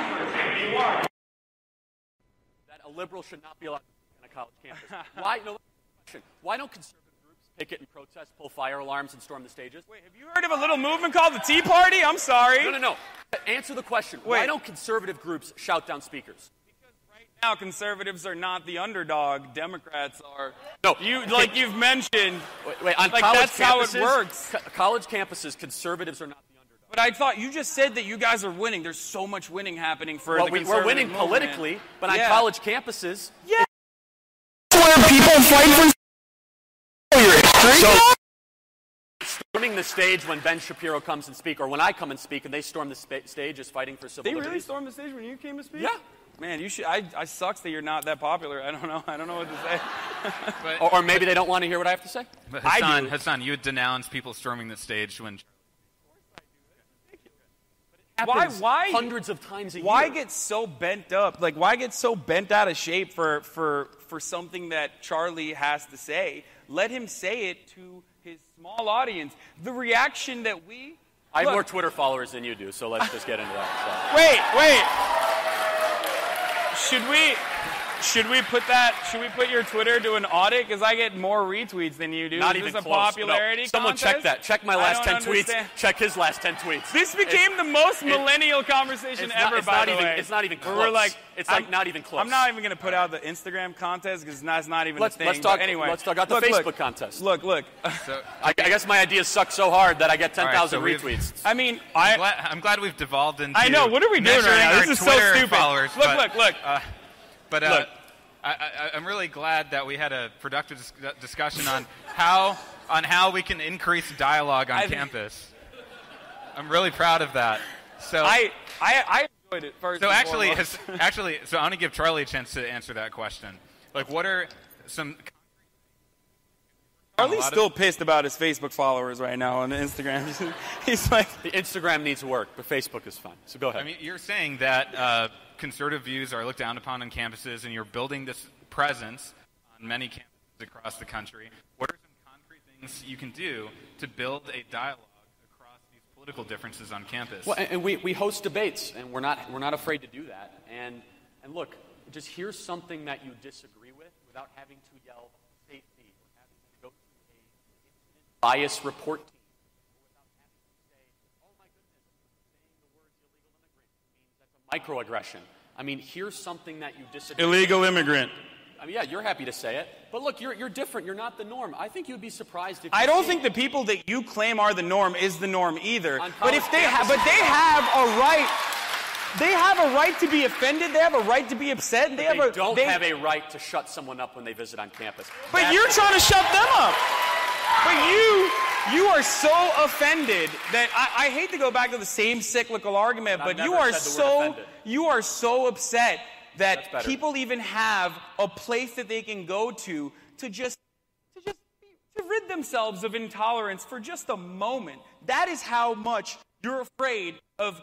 That a liberal should not be allowed to speak on a college campus. Why don't conservative groups picket and protest, pull fire alarms, and storm the stages? Wait, have you heard of a little movement called the Tea Party? I'm sorry. No. Answer the question. Wait. Why don't conservative groups shout down speakers? Because right now conservatives are not the underdog. Democrats are. No. You've mentioned. Wait, on like college that's how it works. College campuses, conservatives are not the underdog. But I thought you just said that you guys are winning. There's so much winning happening for the conservative we're winning movement. politically, but on college campuses, yeah. Where people fight for your history. So, storming the stage when Ben Shapiro comes and speak, or when I come and speak, and they storm the stage is fighting for civil They liberties. really stormed the stage when you came to speak? Yeah. Man, you should. I sucks that you're not that popular. I don't know what to say. Or maybe they don't want to hear what I have to say. But I do. Hasan, you would denounce people storming the stage when... Why hundreds of times a year? Why get so bent up? Like, why get so bent out of shape for something that Charlie has to say? Let him say it to his small audience. The reaction that I have more Twitter followers than you do, so let's just get into that. So. Wait. Should we put your Twitter to an audit? Because I get more retweets than you do. Not Is even this a close. popularity Someone contest? check that. Check my last 10 understand. tweets. Check his last 10 tweets. This became the most millennial conversation ever, by the way. It's not even close. We're like, not even close. I'm not even going to put out the Instagram contest because that's not even a thing. Let's talk. Anyway, Let's talk about the Facebook contest. Look. So, I guess my ideas suck so hard that I get 10,000 retweets. I mean, I'm glad we've devolved into... I know. What are we doing right now? This is so stupid. Followers, Look. But I'm really glad that we had a productive discussion on how we can increase dialogue on campus. I'm really proud of that. So I enjoyed it first. So actually, so I want to give Charlie a chance to answer that question. Like, what are some? Charlie's still pissed about his Facebook followers right now on Instagram. He's like, the Instagram needs work, but Facebook is fine. So go ahead. I mean, you're saying that conservative views are looked down upon on campuses, and you're building this presence on many campuses across the country. What are some concrete things you can do to build a dialogue across these political differences on campus? Well, and we host debates, and we're not afraid to do that. And look, just here's something that you disagree with without having to yell safety or having to go to a bias report team, or without having to say, oh my goodness, saying the words illegal immigrant means that's a microaggression. I mean, here's something that you disagree with. illegal immigrant. I mean, yeah, you're happy to say it. But look, you're different. You're not the norm. I think you'd be surprised if I don't think the people that you claim are the norm is the norm either. But if they have a right. They have a right to be offended. They have a right to be upset. They don't have a right to shut someone up when they visit on campus. But you're trying to shut them up. But you are so offended that I hate to go back to the same cyclical argument, but you are so upset that people even have a place that they can go to rid themselves of intolerance for just a moment. That is how much you're afraid of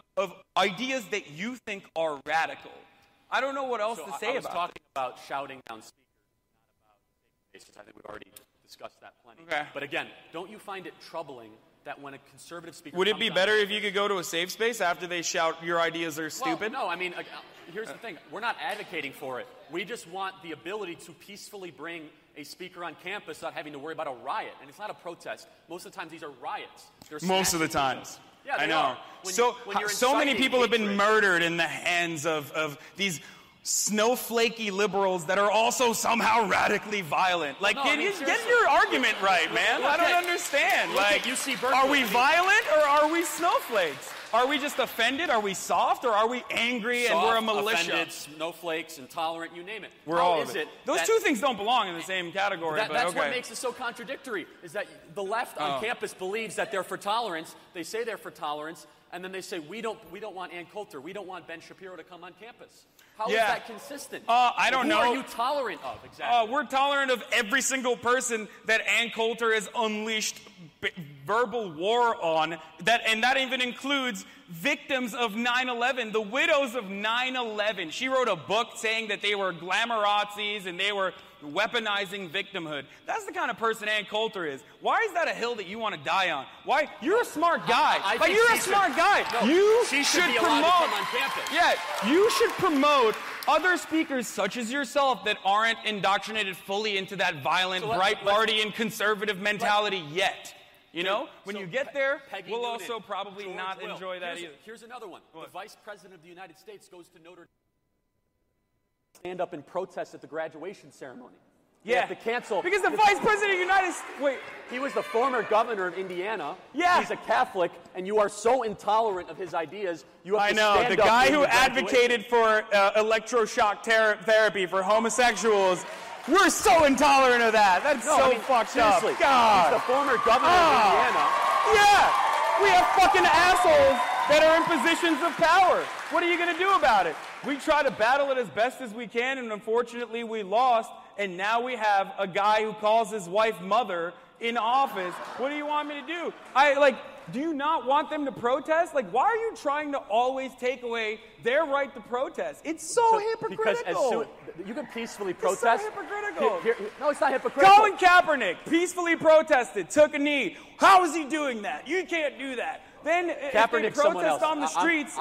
ideas that you think are radical. I don't know what else to say about it. I was talking about shouting down speakers, not about safe spaces. I think we've already discussed that plenty. Okay. But again, don't you find it troubling that when a conservative speaker would it be better if you could go to a safe space after they shout your ideas are stupid? Well, no, I mean, here's the thing. We're not advocating for it. We just want the ability to peacefully bring a speaker on campus without having to worry about a riot. And it's not a protest. Most of the times these are riots. Most of the times. Yeah, I know. So many people have been murdered in the hands of these snowflakey liberals that are also somehow radically violent. Like, get your argument right, man. I don't understand. Like, are we violent or are we snowflakes? Are we just offended? Are we soft? Or are we angry and we're a militia? Offended, snowflakes, intolerant, you name it. We're all of it. Those two things don't belong in the same category. That's what makes it so contradictory, is that the left on campus believes that they're for tolerance. They say they're for tolerance, and then they say, we don't want Ann Coulter. We don't want Ben Shapiro to come on campus. How is that consistent? I don't know. Who are you tolerant of, exactly? We're tolerant of every single person that Ann Coulter has unleashed verbal war on, and that even includes victims of 9/11, the widows of 9/11. She wrote a book saying that they were glamorizzis and they were weaponizing victimhood. That's the kind of person Ann Coulter is. Why is that a hill that you want to die on? Why? You're a smart guy. You're a smart guy. No, you she should be promote. allowed to come on campus. Yeah, you should promote other speakers such as yourself that aren't indoctrinated fully into that violent, bright party and conservative mentality yet. You know, when you get there, Peggy we'll Noonan, also probably George not Will. enjoy that either. Here's another one. What? The Vice President of the United States goes to Notre Dame to stand up and protest at the graduation ceremony. They have to cancel. Because the Vice President of the United States... Wait. He was the former governor of Indiana. Yeah. He's a Catholic, and you are so intolerant of his ideas, you have to stand up. The guy who advocated for electroshock therapy for homosexuals... We're so intolerant of that. That's fucked seriously, up. God. He's the former governor of Indiana. Yeah. We have fucking assholes that are in positions of power. What are you going to do about it? We try to battle it as best as we can, and unfortunately we lost, and now we have a guy who calls his wife mother in office. What do you want me to do? Do you not want them to protest? Why are you trying to always take away their right to protest? It's so hypocritical. Because you can peacefully protest. It's so hypocritical. No, it's not hypocritical. Colin Kaepernick peacefully protested, took a knee. How is he doing that? You can't do that. Then if they protest on the streets,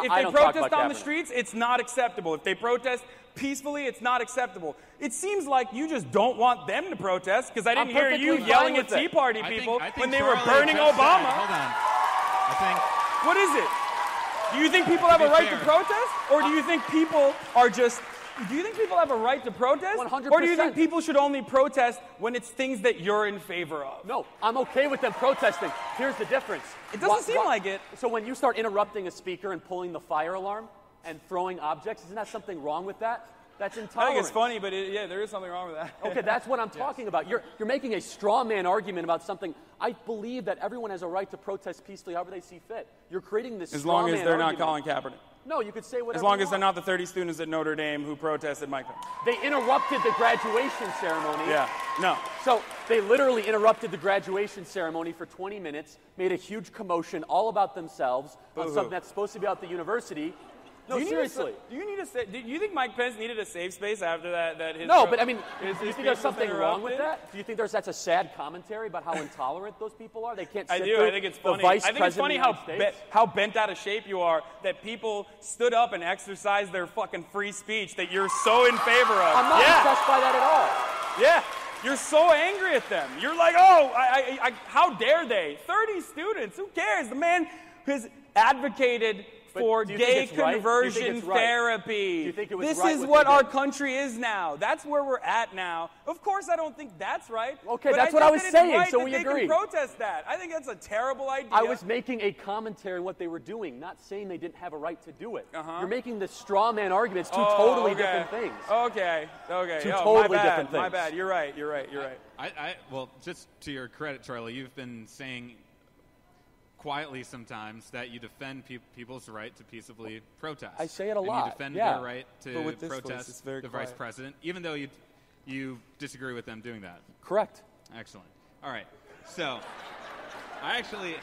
it's not acceptable. If they protest peacefully, it's not acceptable. It seems like you just don't want them to protest, because I didn't hear you yelling at Tea Party people when they were burning Obama. Hold on. What is it? Do you think people have a right to protest? Or do you think people are just... Do you think people have a right to protest? 100%. Or do you think people should only protest when it's things that you're in favor of? No, I'm okay with them protesting. Here's the difference. It doesn't seem like it. So when you start interrupting a speaker and pulling the fire alarm and throwing objects, isn't that something wrong with that? That's intolerant. I think it's funny, but there is something wrong with that. Okay, that's what I'm talking about. You're making a straw man argument about something. I believe that everyone has a right to protest peacefully however they see fit. You're creating this straw man argument. As long as they're not Colin Kaepernick. No, you could say whatever. As long as they're not the 30 students at Notre Dame who protested Mike Pence. They interrupted the graduation ceremony. Yeah, no. So they literally interrupted the graduation ceremony for 20 minutes, made a huge commotion all about themselves on something that's supposed to be about the university. No, seriously. Do you think Mike Pence needed a safe space after that? No, but I mean, do you think there's something wrong with that? Do you think that's a sad commentary about how intolerant those people are? They can't sit I think it's funny. I think it's funny how bent out of shape you are that people stood up and exercised their fucking free speech that you're so in favor of. I'm not impressed by that at all. Yeah. You're so angry at them. You're like, oh, how dare they? 30 students, who cares? The man has advocated for gay conversion therapy. Do you think it was this right is what our country is now. That's where we're at now. Of course, I don't think that's right. Okay, that's what I was saying, so we agree. They can protest that. I think that's a terrible idea. I was making a commentary on what they were doing, not saying they didn't have a right to do it. You're making this straw man arguments, two totally different things. Okay. Two totally different things. My bad. You're right. Well, just to your credit, Charlie, you've been saying quietly sometimes that you defend people's right to peacefully protest. I say it a lot. You defend their right to voice, protest the vice president, even though you disagree with them doing that. Correct. Excellent. All right. So, I actually...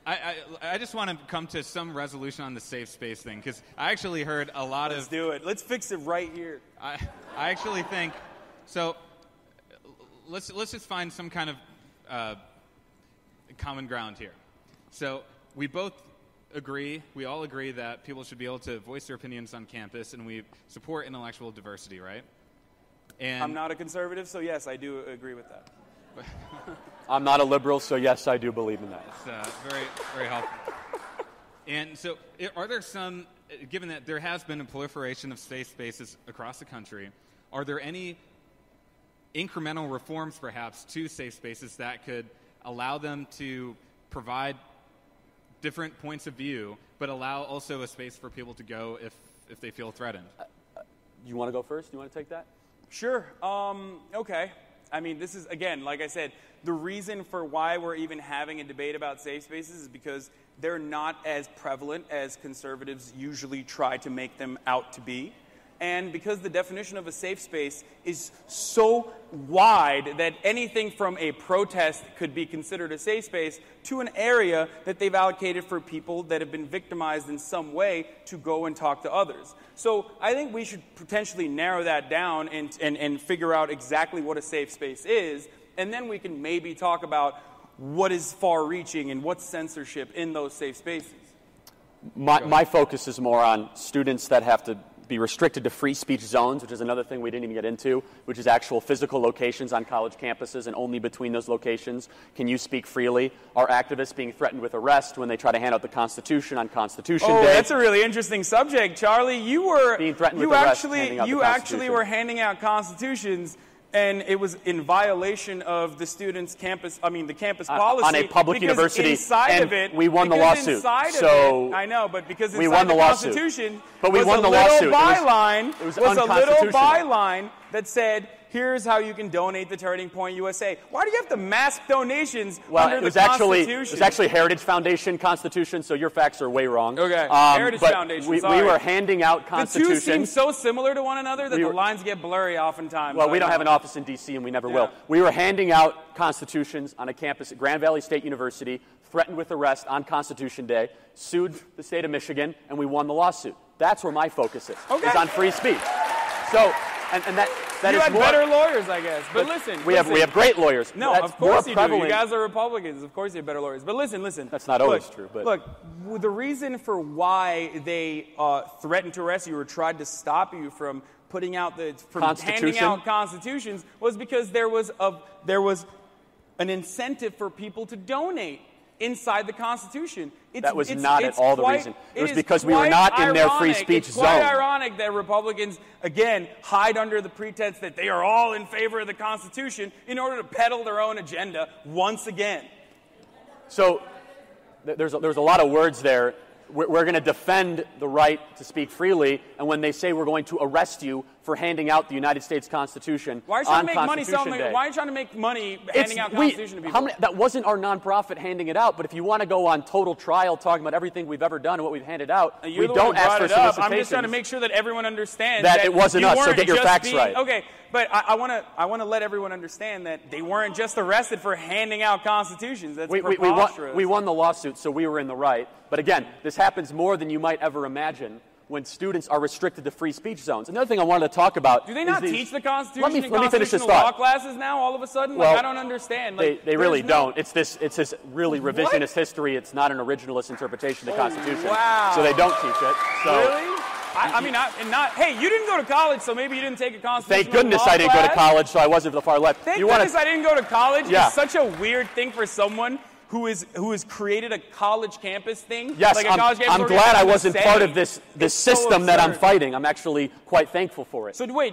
I just want to come to some resolution on the safe space thing, because I actually heard a lot Let's do it. Let's fix it right here. I actually think... So, let's just find some kind of... common ground here. So we all agree that people should be able to voice their opinions on campus, and we support intellectual diversity, right? And I'm not a conservative, so yes, I do agree with that. I'm not a liberal, so yes, I do believe in that. It's very, very helpful. And so are there some, given that there has been a proliferation of safe spaces across the country, are there any incremental reforms, perhaps, to safe spaces that could allow them to provide different points of view, but allow also a space for people to go if they feel threatened. You want to go first? You want to take that? Sure. Okay. I mean, this is, again, like I said, the reason for why we're even having a debate about safe spaces is because they're not as prevalent as conservatives usually try to make them out to be. And because the definition of a safe space is so wide that anything from a protest could be considered a safe space to an area that they've allocated for people that have been victimized in some way to go and talk to others. So I think we should potentially narrow that down and figure out exactly what a safe space is, and then we can maybe talk about what is far-reaching and what's censorship in those safe spaces. My focus is more on students that have to be restricted to free speech zones, which is another thing we didn't even get into, which is actual physical locations on college campuses, and only between those locations can you speak freely. Our activists being threatened with arrest when they try to hand out the Constitution on Constitution Day. Oh, that's a really interesting subject, Charlie. You were being threatened with arrest, you actually were handing out constitutions, and it was in violation of the students' campus. I mean, the campus policy on a public university. Inside and of it, we won the lawsuit. So I know, but because we inside won the lawsuit. Constitution, but we won the lawsuit. It was a little byline that said, "Here's how you can donate to Turning Point USA." Why do you have to mask donations under the Constitution? It was actually Heritage Foundation Constitution, so your facts are way wrong. Okay, Heritage Foundation, we were handing out Constitutions. The two seem so similar to one another that the lines get blurry oftentimes. Well, we don't have an office in D.C., and we never will. We were handing out Constitutions on a campus at Grand Valley State University, threatened with arrest on Constitution Day, sued the state of Michigan, and we won the lawsuit. That's where my focus is on free speech. So... And that you is had more, better lawyers, I guess. But listen, we have great lawyers. No, that's of course you prevalent. do. You guys are Republicans. Of course you have better lawyers. But listen. That's not always true. But look, the reason for why they threatened to arrest you or tried to stop you from handing out constitutions was because there was an incentive for people to donate inside the Constitution. That was not at all the reason. It was because we were not in their free speech zone. It's quite ironic that Republicans, again, hide under the pretense that they are all in favor of the Constitution in order to peddle their own agenda once again. So there's a lot of words there. We're going to defend the right to speak freely, and when they say we're going to arrest you for handing out the United States Constitution on Constitution Day. Why are you trying to make money handing out Constitution to people? That wasn't our nonprofit handing it out, but if you want to go on total trial talking about everything we've ever done and what we've handed out, we don't ask for solicitations. I'm just trying to make sure that everyone understands that it wasn't us, so get your facts right. Okay, but I want to let everyone understand that they weren't just arrested for handing out constitutions. That's preposterous. We won the lawsuit, so we were in the right. But again, this happens more than you might ever imagine when students are restricted to free speech zones. Another thing I wanted to talk about. Do they not teach the Constitution in let me finish this thought. Law classes now? All of a sudden, I don't understand. They really don't. It's this really revisionist history. It's not an originalist interpretation of the Constitution. Wow. So they don't teach it. So, really? Hey, you didn't go to college, so maybe you didn't take a constitutional Thank goodness law I didn't class. go to college, so I wasn't the far left. Thank goodness I didn't go to college. Yeah. It's such a weird thing for someone who has created a college campus thing. Yes, like I'm glad I wasn't part of this system that I'm fighting. fighting. I'm actually quite thankful for it. So wait.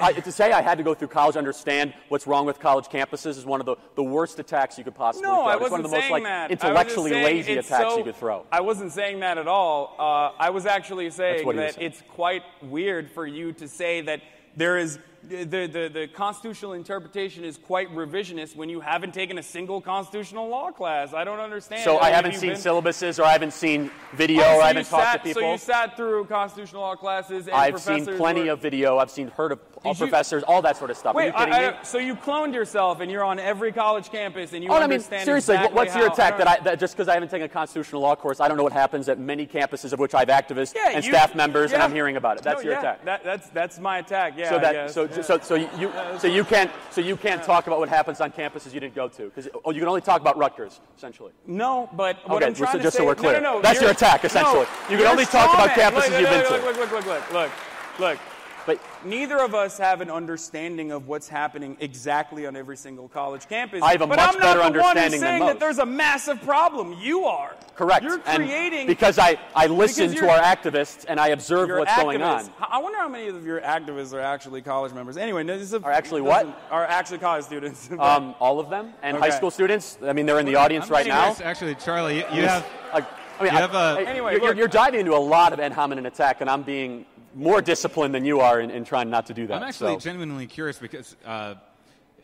To say I had to go through college, understand what's wrong with college campuses is one of the worst attacks you could possibly throw. I wasn't it's one of the saying most that. Intellectually lazy attacks you could throw. I wasn't saying that at all. I was actually saying that it's quite weird for you to say that there is the constitutional interpretation is quite revisionist when you haven't taken a single constitutional law class. I don't understand. So I haven't seen syllabuses, or I haven't seen video, or I haven't talked to people. So you sat through constitutional law classes, and I've seen plenty of video. I've heard of professors, all that sort of stuff. Wait, are you kidding me? So you cloned yourself, and you're on every college campus, and you understand seriously, exactly what's your attack that just because I haven't taken a constitutional law course, I don't know what happens at many campuses of which I have activists and staff members, and I'm hearing about it. That's your attack. That's my attack. Yeah. So you can't talk about what happens on campuses you didn't go to because you can only talk about Rutgers essentially. No, but what I'm trying to say, just so we're clear, no, that's your attack essentially. You can only talk about campuses you've been to. Look. But neither of us have an understanding of what's happening exactly on every single college campus. I have a much better understanding than most. I'm not the one who's saying that there's a massive problem. You are. Correct. You're creating... because I listen to our activists and I observe what's going on. I wonder how many of your activists are actually college members. Anyway, are actually what? Are actually college students. All of them. And high school students. I mean, they're in the audience right now. Actually, Charlie, you have... I mean, Anyway, you're diving into a lot of ad hominem attack, and I'm being more disciplined than you are in trying not to do that. I'm actually genuinely curious because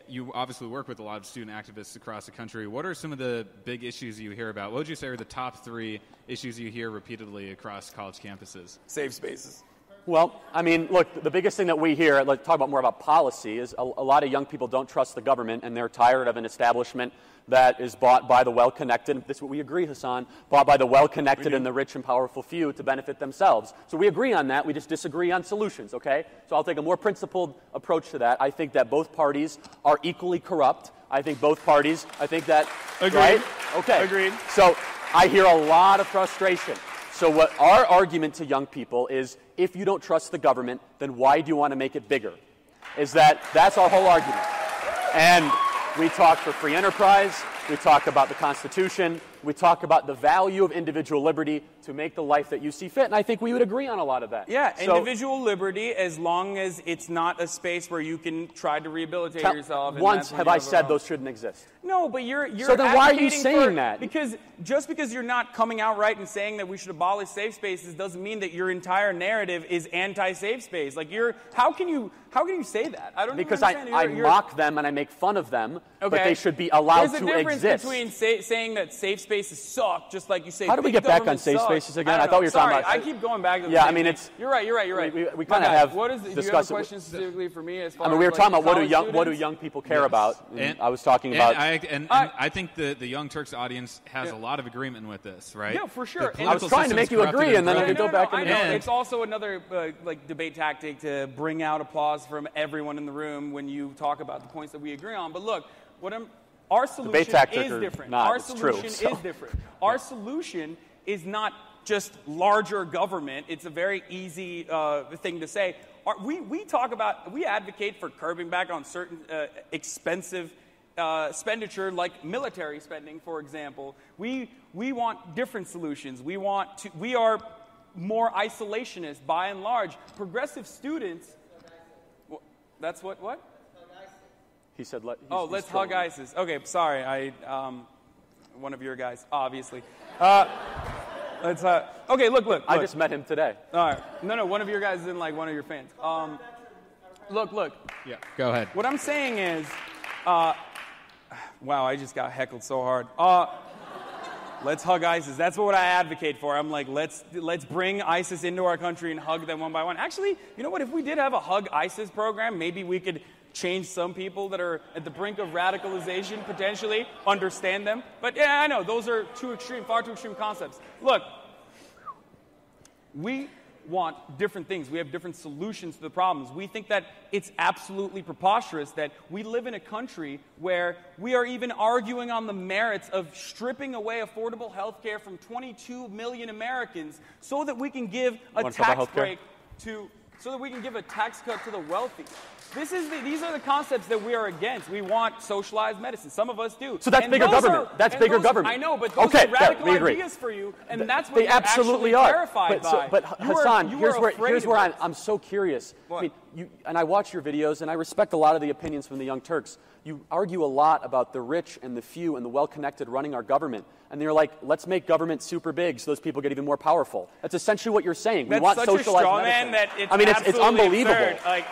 you obviously work with a lot of student activists across the country. What are some of the big issues you hear about? What would you say are the top 3 issues you hear repeatedly across college campuses? Safe spaces. Well, I mean, look, the biggest thing that we hear, let's talk about more about policy, is a lot of young people don't trust the government, and they're tired of an establishment that is bought by the well-connected. This is what we agree, Hasan, bought by the well-connected and the rich and powerful few to benefit themselves. So we agree on that. We just disagree on solutions, okay? So I'll take a more principled approach to that. I think that both parties are equally corrupt. I think both parties, I think that, Agreed. right? Okay. Agreed. So I hear a lot of frustration. So what our argument to young people is, if you don't trust the government, then why do you want to make it bigger? That's our whole argument. And we talk for free enterprise, we talk about the Constitution, we talk about the value of individual liberty to make the life that you see fit, and I think we would agree on a lot of that. Yeah, so, individual liberty, as long as it's not a space where you can try to rehabilitate yourself. And once have I said those shouldn't exist. No, but you're so then why are you advocating saying that? Because just because you're not coming out right and saying that we should abolish safe spaces doesn't mean that your entire narrative is anti-safe space. Like how can you say that? I don't because even understand. I mock them and I make fun of them, okay. but they should be allowed to exist. There's a difference between saying that safe spaces suck, just like you say. How do we get back on safe spaces again? I thought we were talking about. I keep going back to the yeah, same I mean, thing. it's. You're right. We kind of have. What is? Do you have a question specifically for me? As far I mean, we were talking about what do students? young people care about? And I was talking about. And I think the Young Turks audience has a lot of agreement with this, right? Yeah, for sure. I was trying to make you agree, and then I could go back. I know. It's also another debate tactic to bring out applause from everyone in the room when you talk about the points that we agree on. But look, our solution is different. Our solution is different. Our solution is not just larger government. It's a very easy thing to say. We advocate for curbing back on certain expensive expenditure, like military spending, for example. We want different solutions. We are more isolationist by and large. Progressive students. That's what? He said, let's hug ISIS. Okay, sorry. One of your guys, obviously. Okay, look. I just met him today. All right. No, one of your guys isn't like one of your fans. Look. Yeah, go ahead. What I'm saying is, wow, I just got heckled so hard. Let's hug ISIS. That's what I advocate for. I'm like, let's bring ISIS into our country and hug them one by one. Actually, you know what? If we did have a hug ISIS program, maybe we could change some people that are at the brink of radicalization, potentially, understand them. But yeah, I know, those are far too extreme concepts. Look, we want different things. We have different solutions to the problems. We think that it's absolutely preposterous that we live in a country where we are even arguing on the merits of stripping away affordable health care from 22 million Americans so that we can give a tax break so that we can give a tax cut to the wealthy. These are the concepts that we are against. We want socialized medicine. Some of us do. So that's bigger government. That's bigger government. I know, but those are radical ideas for you, and that's what they you're absolutely actually are. terrified by. But Hasan, here's where I'm so curious. I mean, I watch your videos, and I respect a lot of the opinions from the Young Turks. You argue a lot about the rich and the few and the well-connected running our government. And you're like, let's make government super big so those people get even more powerful. That's essentially what you're saying. That's we want such socialized a straw medicine. Man that it's unbelievable. Absurd. Like,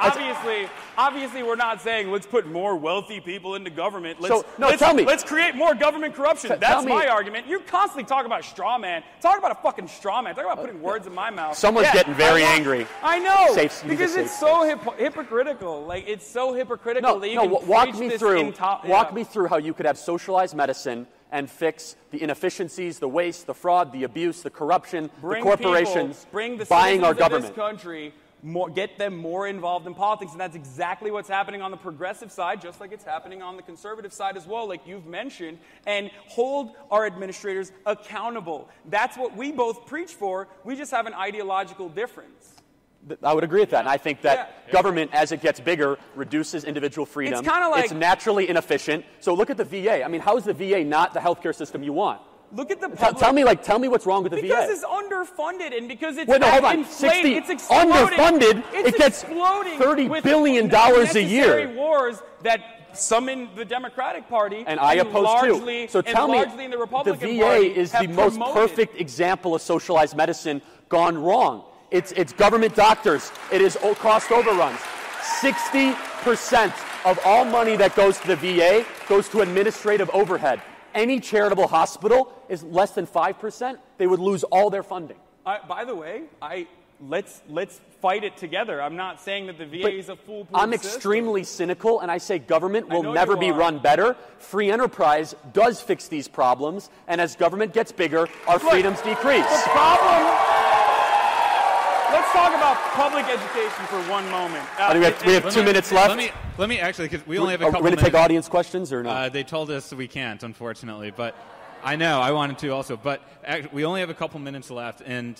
obviously, we're not saying let's put more wealthy people into government. Let's create more government corruption. That's my argument. You constantly talk about straw man. Talk about a fucking straw man. Talk about putting words in my mouth. Someone's getting very angry. I know, because it's so hypocritical. Like, it's so hypocritical that you can walk me through how you could have socialized medicine and fix the inefficiencies, the waste, the fraud, the abuse, the corruption, the corporations buying our government. This country, get them more involved in politics, and that's exactly what's happening on the progressive side, just like it's happening on the conservative side as well, like you've mentioned, and hold our administrators accountable. That's what we both preach for. We just have an ideological difference. I would agree with that. And I think that government, as it gets bigger, reduces individual freedom. It's kind of like... It's naturally inefficient. So look at the VA. I mean, how is the VA not the healthcare system you want? Look at the public... Tell me what's wrong with the VA. Because it's underfunded and because it's inflated. It's exploding. Underfunded, it gets $30 billion a year. Wars that some in the Democratic Party, and I oppose too. So tell me, in the Republican the VA Party is the most perfect example of socialized medicine gone wrong. It's government doctors. It is cost overruns. 60% of all money that goes to the VA goes to administrative overhead. Any charitable hospital is less than 5%. They would lose all their funding. By the way, let's fight it together. I'm not saying that the VA is a foolproof I'm system. extremely cynical, and I say government will never be run better. Free enterprise does fix these problems, and as government gets bigger, our freedoms decrease. The problem... Let's talk about public education for one moment. We have 2 minutes left. Let me actually, because we only have a couple minutes. Are we going to take audience questions or not? They told us we can't, unfortunately. But I know, I wanted to also. But we only have a couple minutes left, and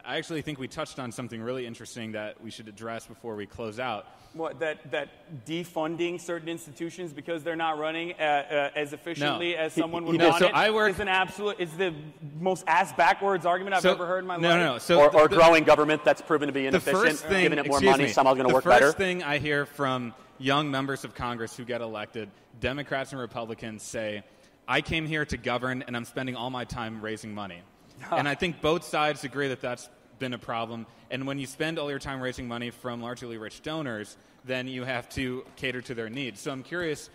I actually think we touched on something really interesting that we should address before we close out. What, that defunding certain institutions because they're not running as efficiently as someone would want is the most ass-backwards argument I've ever heard in my life. Or growing government that's proven to be inefficient, giving it more money, somehow going to work better. The first thing I hear from young members of Congress who get elected, Democrats and Republicans say, I came here to govern, and I'm spending all my time raising money. And I think both sides agree that that's been a problem. And when you spend all your time raising money from largely rich donors, then you have to cater to their needs. So I'm curious,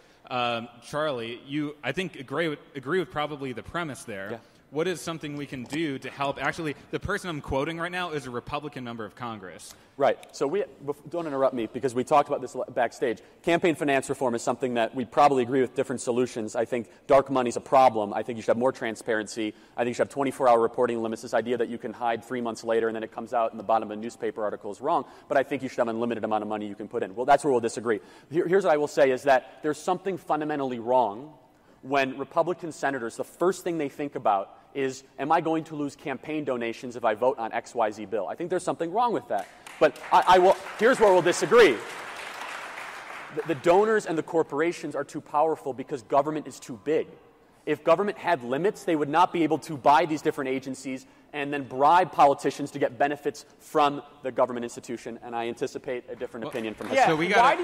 Charlie, you, I think, agree with probably the premise there. Yeah. What is something we can do to help? Actually, the person I'm quoting right now is a Republican member of Congress. Right. So don't interrupt me, because we talked about this backstage. Campaign finance reform is something that we probably agree with different solutions. I think dark money is a problem. I think you should have more transparency. I think you should have 24-hour reporting limits. This idea that you can hide 3 months later and then it comes out in the bottom of a newspaper article is wrong. But I think you should have an unlimited amount of money you can put in. Well, that's where we'll disagree. Here's what I will say is that there's something fundamentally wrong when Republican senators, the first thing they think about is, am I going to lose campaign donations if I vote on XYZ bill? I think there's something wrong with that. But here's where we'll disagree. The donors and the corporations are too powerful because government is too big. If government had limits, they would not be able to buy these different agencies and then bribe politicians to get benefits from the government institution. And I anticipate a different opinion from so why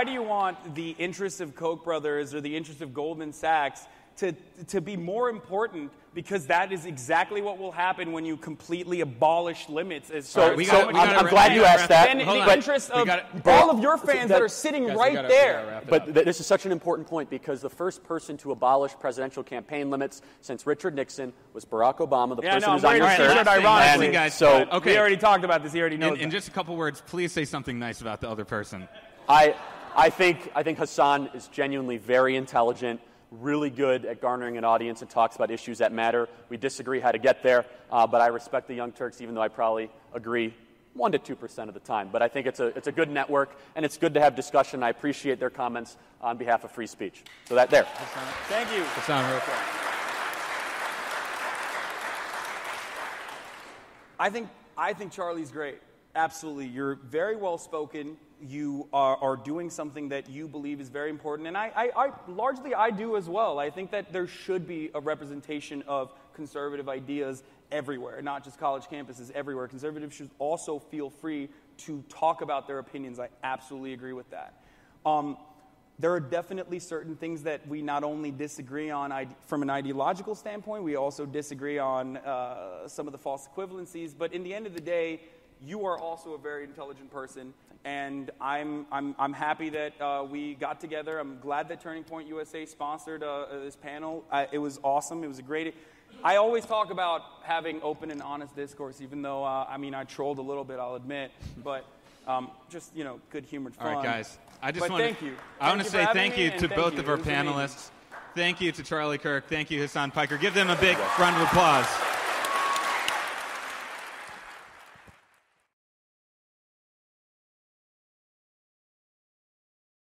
do you want the interests of Koch brothers or the interests of Goldman Sachs to be more important, because that is exactly what will happen when you completely abolish limits. I'm glad you asked that. And in the interest of all of your fans that are sitting right there. But this is such an important point, because the first person to abolish presidential campaign limits since Richard Nixon was Barack Obama, the person who's on your shirt. Ironically. We already talked about this. He already knows. In just a couple words, please say something nice about the other person. I think Hasan is genuinely very intelligent, really good at garnering an audience, and talks about issues that matter. We disagree how to get there, but I respect the Young Turks, even though I probably agree 1 to 2% of the time. But I think it's a good network, and it's good to have discussion. I appreciate their comments on behalf of free speech. So that there. Thank you. Hasan, real quick. I think Charlie's great. Absolutely. You're very well spoken. You are doing something that you believe is very important. And I largely do as well. I think that there should be a representation of conservative ideas everywhere, not just college campuses, everywhere. Conservatives should also feel free to talk about their opinions. I absolutely agree with that. There are definitely certain things that we not only disagree on from an ideological standpoint, we also disagree on some of the false equivalencies. But in the end of the day, you are also a very intelligent person, and I'm happy that we got together. I'm glad that Turning Point USA sponsored this panel. It was awesome. It was a great. I always talk about having open and honest discourse, even though I trolled a little bit, I'll admit, but just good-humored fun. All right, guys. Thank you. I want to say thank you to both of our panelists. Thank you to Charlie Kirk. Thank you, Hasan Piker. Give them a big round of applause.